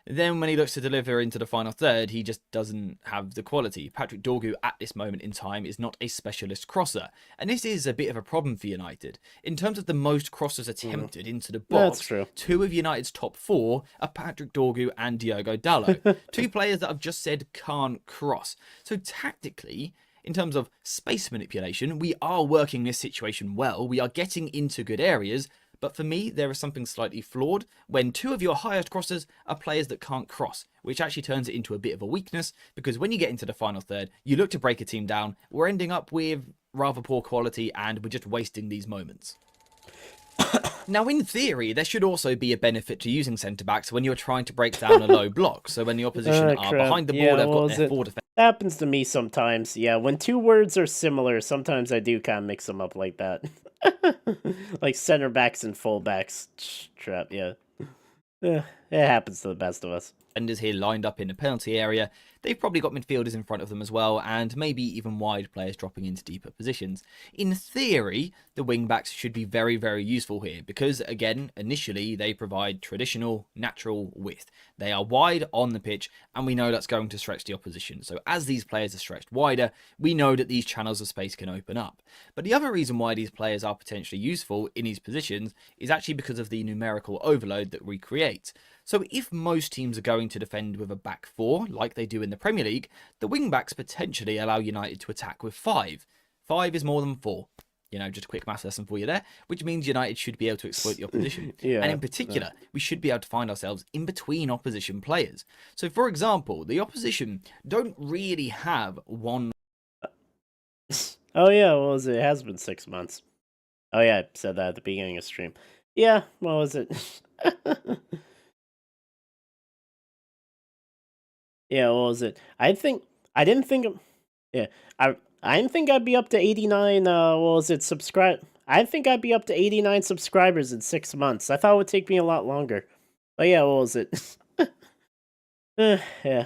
Then when he looks to deliver into the final third, he just doesn't have the quality. Patrick Dorgu at this moment in time is not a specialist crosser. And this is a bit of a problem for United. In terms of the most crosses attempted into the box, two of United's top four are Patrick Dorgu and Diogo Dalot. Two players that I've just said can't cross. So tactically, in terms of space manipulation, we are working this situation well. We are getting into good areas. But for me, there is something slightly flawed when two of your highest crossers are players that can't cross, which actually turns it into a bit of a weakness, because when you get into the final third, you look to break a team down, we're ending up with rather poor quality and we're just wasting these moments. Now, in theory, there should also be a benefit to using centre-backs when you're trying to break down a low block. So when the opposition are behind the ball, they've got their four defenders. That happens to me sometimes. Yeah, when two words are similar, sometimes I do kind of mix them up like that. Like center-backs and full-backs. Trap, yeah. It happens to the best of us. Defenders here lined up in the penalty area. They've probably got midfielders in front of them as well, and maybe even wide players dropping into deeper positions. In theory, the wing-backs should be very, very useful here, because, again, initially, they provide traditional, natural width. They are wide on the pitch, and we know that's going to stretch the opposition. So as these players are stretched wider, we know that these channels of space can open up. But the other reason why these players are potentially useful in these positions is actually because of the numerical overload that we create. So if most teams are going to defend with a back four, like they do in the Premier League, the wing-backs potentially allow United to attack with 5. 5 is more than 4. You know, just a quick math lesson for you there, which means United should be able to exploit the opposition. And in particular, we should be able to find ourselves in between opposition players. So, for example, the opposition don't really have one... Oh, yeah, what was it? It has been 6 months. Oh, yeah, I said that at the beginning of stream. Yeah, what was it? Yeah, what was it? I didn't think I didn't think I'd be up to 89 what was it, I didn't think I'd be up to 89 subscribers in 6 months. I thought it would take me a lot longer. Oh yeah, what was it? Yeah.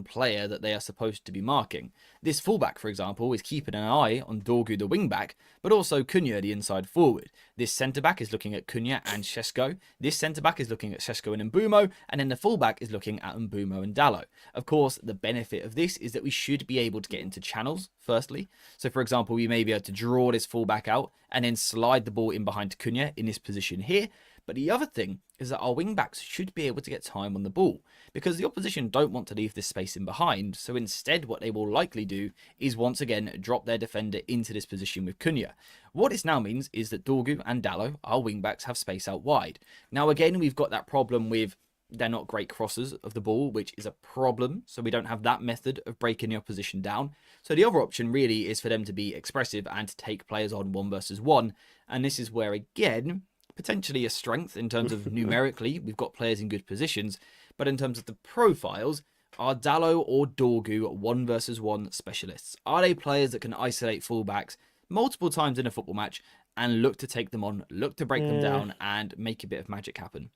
Player that they are supposed to be marking. This fullback, for example, is keeping an eye on Dorgu the wingback, but also Cunha the inside forward. This centre back is looking at Cunha and Shesko. This centre back is looking at Shesko and Mbumo, and then the fullback is looking at Mbumo and Dallo. Of course, the benefit of this is that we should be able to get into channels, firstly. So, for example, we may be able to draw this fullback out and then slide the ball in behind Cunha in this position here. But the other thing is that our wingbacks should be able to get time on the ball because the opposition don't want to leave this space in behind. So instead, what they will likely do is once again drop their defender into this position with Cunha. What this now means is that Dorgu and Dallo, our wingbacks, have space out wide. Now again, we've got that problem with they're not great crossers of the ball, which is a problem. So we don't have that method of breaking the opposition down. So the other option really is for them to be expressive and to take players on 1 versus 1. And this is where, again, potentially a strength in terms of numerically, we've got players in good positions, but in terms of the profiles, are Dallo or Dorgu 1 versus 1 specialists? Are they players that can isolate fullbacks multiple times in a football match and look to take them on, look to break them down and make a bit of magic happen?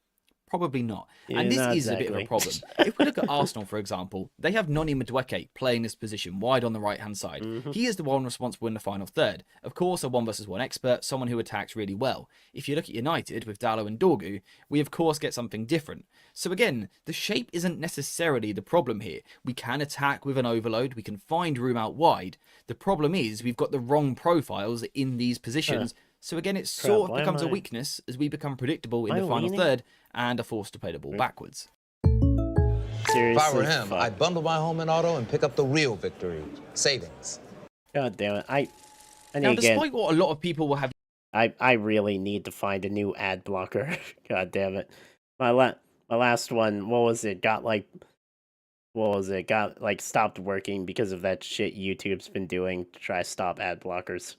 Probably not. Yeah, and this not is a bit of a problem. If we look at Arsenal, for example, they have Noni Madueke playing this position wide on the right-hand side. He is the one responsible in the final third. Of course, a 1 versus 1 expert, someone who attacks really well. If you look at United with Dallo and Dorgu, we of course get something different. So again, the shape isn't necessarily the problem here. We can attack with an overload, we can find room out wide. The problem is we've got the wrong profiles in these positions. So again, it sort of becomes a weakness as we become predictable in the final third and are forced to play the ball backwards. Seriously, if I were him, I'd bundle my home and auto and pick up the real victory. Savings. God damn it. I need Now, to get... despite what a lot of people will have... I really need to find a new ad blocker. God damn it. My last one, what was it? Got stopped working because of that shit YouTube's been doing to try to stop ad blockers.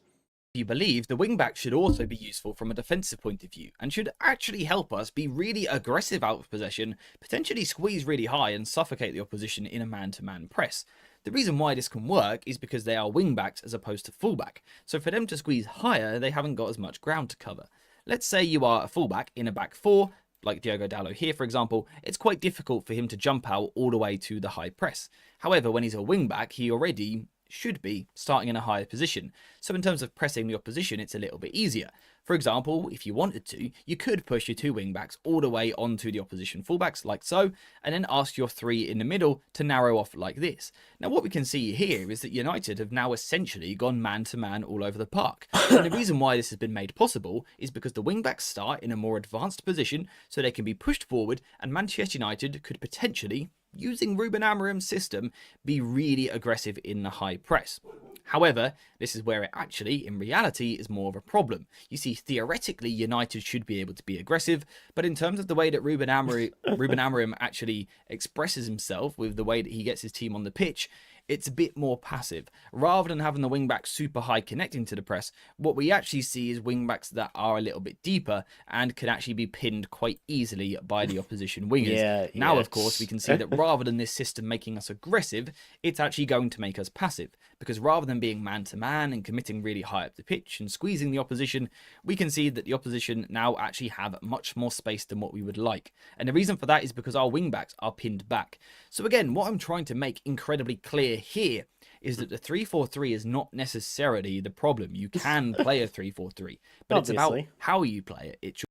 You believe the wingback should also be useful from a defensive point of view and should actually help us be really aggressive out of possession, potentially squeeze really high and suffocate the opposition in a man-to-man press. The reason why this can work is because they are wingbacks as opposed to fullback, so for them to squeeze higher they haven't got as much ground to cover. Let's say you are a fullback in a back four, like Diogo Dallo here for example, it's quite difficult for him to jump out all the way to the high press. However, when he's a wingback he already should be starting in a higher position. So in terms of pressing the opposition, it's a little bit easier. For example, if you wanted to, you could push your 2 wingbacks all the way onto the opposition fullbacks like so, and then ask your 3 in the middle to narrow off like this. Now what we can see here is that United have now essentially gone man-to-man all over the park. And the reason why this has been made possible is because the wingbacks start in a more advanced position so they can be pushed forward, and Manchester United could potentially, using Ruben Amorim's system, be really aggressive in the high press. However, this is where it actually, in reality, is more of a problem. You see, theoretically, United should be able to be aggressive, but in terms of the way that Ruben Amorim actually expresses himself with the way that he gets his team on the pitch, it's a bit more passive. Rather than having the wingback super high connecting to the press, what we actually see is wingbacks that are a little bit deeper and can actually be pinned quite easily by the opposition wingers. Now, of course, we can see that rather than this system making us aggressive, it's actually going to make us passive. Because rather than being man-to-man and committing really high up the pitch and squeezing the opposition, we can see that the opposition now actually have much more space than what we would like. And the reason for that is because our wingbacks are pinned back. So again, what I'm trying to make incredibly clear here is that the 3-4-3 is not necessarily the problem. You can play a 3-4-3, but it's about how you play it. It's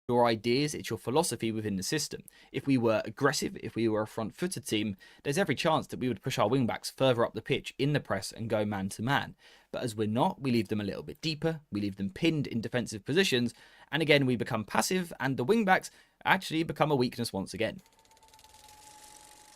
your ideas, it's your philosophy within the system. If we were aggressive, if we were a front-footed team, there's every chance that we would push our wingbacks further up the pitch in the press and go man-to-man. But as we're not, we leave them a little bit deeper, we leave them pinned in defensive positions, and again we become passive, and the wingbacks actually become a weakness once again.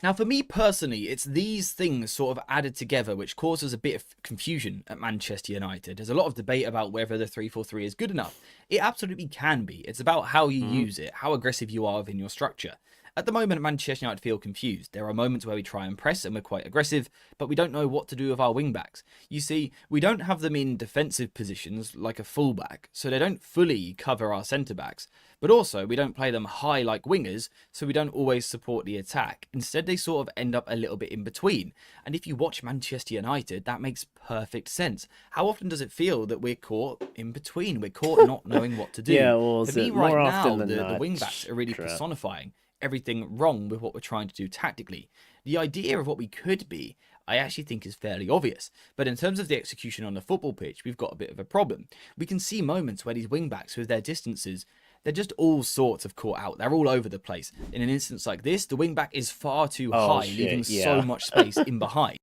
Now, for me personally, it's these things sort of added together which causes a bit of confusion at Manchester United. There's a lot of debate about whether the 3-4-3 is good enough. It absolutely can be. It's about how you use it, how aggressive you are within your structure. At the moment, Manchester United feel confused. There are moments where we try and press and we're quite aggressive, but we don't know what to do with our wing-backs. You see, we don't have them in defensive positions like a fullback, so they don't fully cover our centre-backs. But also, we don't play them high like wingers, so we don't always support the attack. Instead, they sort of end up a little bit in between. And if you watch Manchester United, that makes perfect sense. How often does it feel that we're caught in between? We're caught not knowing what to do. Yeah, well, For is me, it right more now, often than the not? wing-backs are really Crap. personifying everything wrong with what we're trying to do tactically. The idea of what we could be, I actually think is fairly obvious. But in terms of the execution on the football pitch, we've got a bit of a problem. We can see moments where these wing-backs with their distances, they're just all sorts of caught out. They're all over the place. In an instance like this, the wing-back is far too Oh, high, shit, leaving yeah. so much space in behind.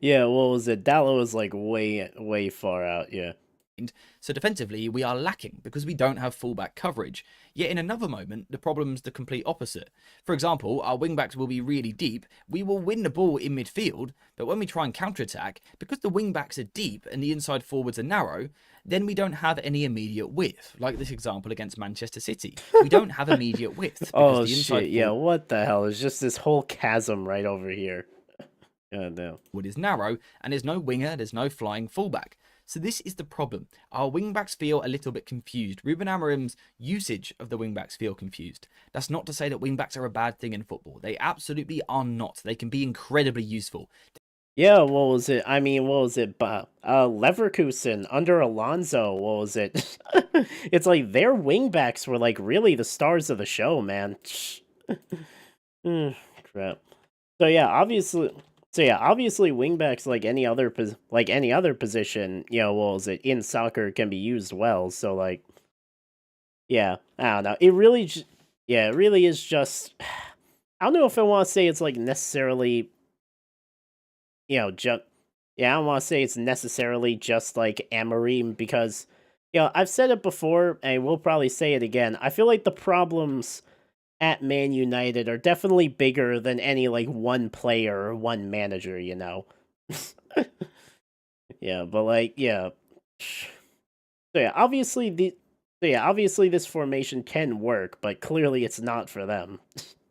Yeah, what was it? Dallo was like way far out, yeah. So defensively, we are lacking because we don't have fullback coverage. Yet in another moment, the problem's the complete opposite. For example, our wingbacks will be really deep, we will win the ball in midfield, but when we try and counterattack, because the wingbacks are deep and the inside forwards are narrow, then we don't have any immediate width, like this example against Manchester City. We don't have immediate width because Oh the inside shit, yeah, what the hell? It's just this whole chasm right over here. God damn. forward is narrow, and there's no winger, there's no flying fullback. So this is the problem. Our wingbacks feel a little bit confused. Ruben Amorim's usage of the wingbacks feel confused. That's not to say that wingbacks are a bad thing in football. They absolutely are not. They can be incredibly useful. Yeah, what was it? I mean, what was it? Leverkusen under Alonso, what was it? It's like their wingbacks were like really the stars of the show, man. Crap. So yeah, obviously wingbacks like any other position, you know, what was it, in soccer can be used well. So like, yeah, I don't know. It really is just. I don't know if I want to say it's like necessarily, you know, I don't want to say it's necessarily just like Amorim because, you know, I've said it before and we'll probably say it again. I feel like the problems at Man United are definitely bigger than any like one player or one manager, you know. Yeah, but like, yeah. So yeah, obviously this formation can work, but clearly it's not for them.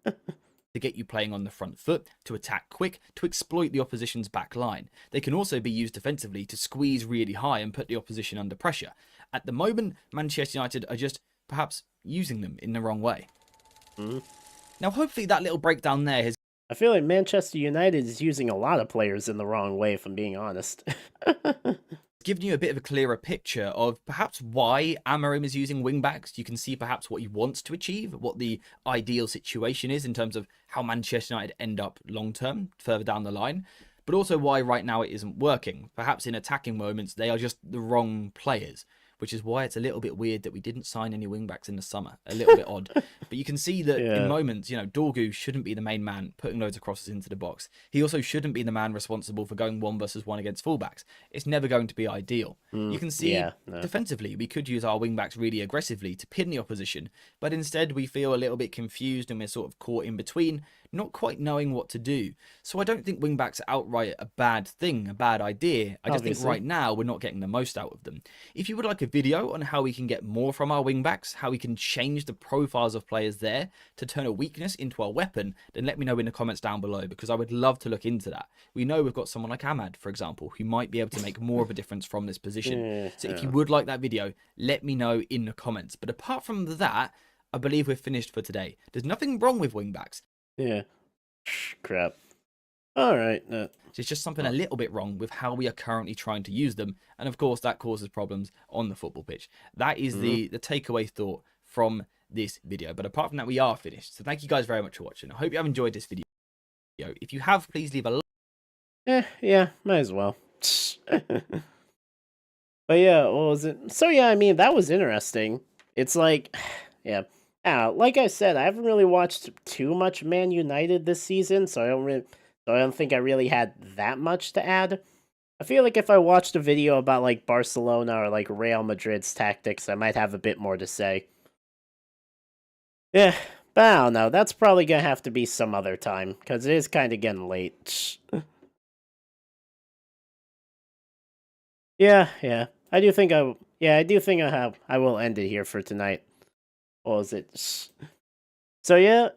To get you playing on the front foot, to attack quick, to exploit the opposition's back line. They can also be used defensively to squeeze really high and put the opposition under pressure. At the moment, Manchester United are just perhaps using them in the wrong way. Now, hopefully that little breakdown there has I feel like Manchester United is using a lot of players in the wrong way, if I'm being honest. given you a bit of a clearer picture of perhaps why Amorim is using wingbacks. You can see perhaps what he wants to achieve, what the ideal situation is in terms of how Manchester United end up long term, further down the line, but also why right now it isn't working. Perhaps in attacking moments, they are just the wrong players, which is why it's a little bit weird that we didn't sign any wingbacks in the summer. A little bit odd. But you can see that in moments, you know, Dorgu shouldn't be the main man putting loads of crosses into the box. He also shouldn't be the man responsible for going 1-versus-1 against fullbacks. It's never going to be ideal. You can see defensively, we could use our wingbacks really aggressively to pin the opposition, but instead we feel a little bit confused and we're sort of caught in between, not quite knowing what to do. So I don't think wingbacks are outright a bad thing, a bad idea. I just think right now we're not getting the most out of them. If you would like a video on how we can get more from our wingbacks, how we can change the profiles of players there to turn a weakness into a weapon, then let me know in the comments down below, because I would love to look into that. We know we've got someone like Ahmad, for example, who might be able to make more of a difference from this position. So if you would like that video, let me know in the comments. But apart from that, I believe we're finished for today. There's nothing wrong with wingbacks. Yeah. Crap. All right. It's just something a little bit wrong with how we are currently trying to use them. And of course, that causes problems on the football pitch. That is the takeaway thought from this video. But apart from that, we are finished. So thank you guys very much for watching. I hope you have enjoyed this video. If you have, please leave a like. Yeah, might as well. But yeah, what was it? So yeah, I mean, that was interesting. It's like, yeah. Like I said, I haven't really watched too much Man United this season, so I don't think I really had that much to add. I feel like if I watched a video about like Barcelona or like Real Madrid's tactics, I might have a bit more to say. Yeah, but I don't know. That's probably gonna have to be some other time because it is kind of getting late. Yeah. I do think I will end it here for tonight. What was it? So yeah,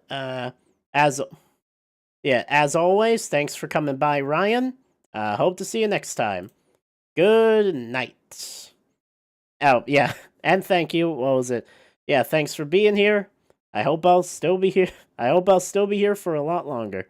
as always, thanks for coming by, Ryan. Hope to see you next time. Good night. Oh, yeah, and thank you. What was it? Yeah, thanks for being here. I hope I'll still be here. I hope I'll still be here for a lot longer.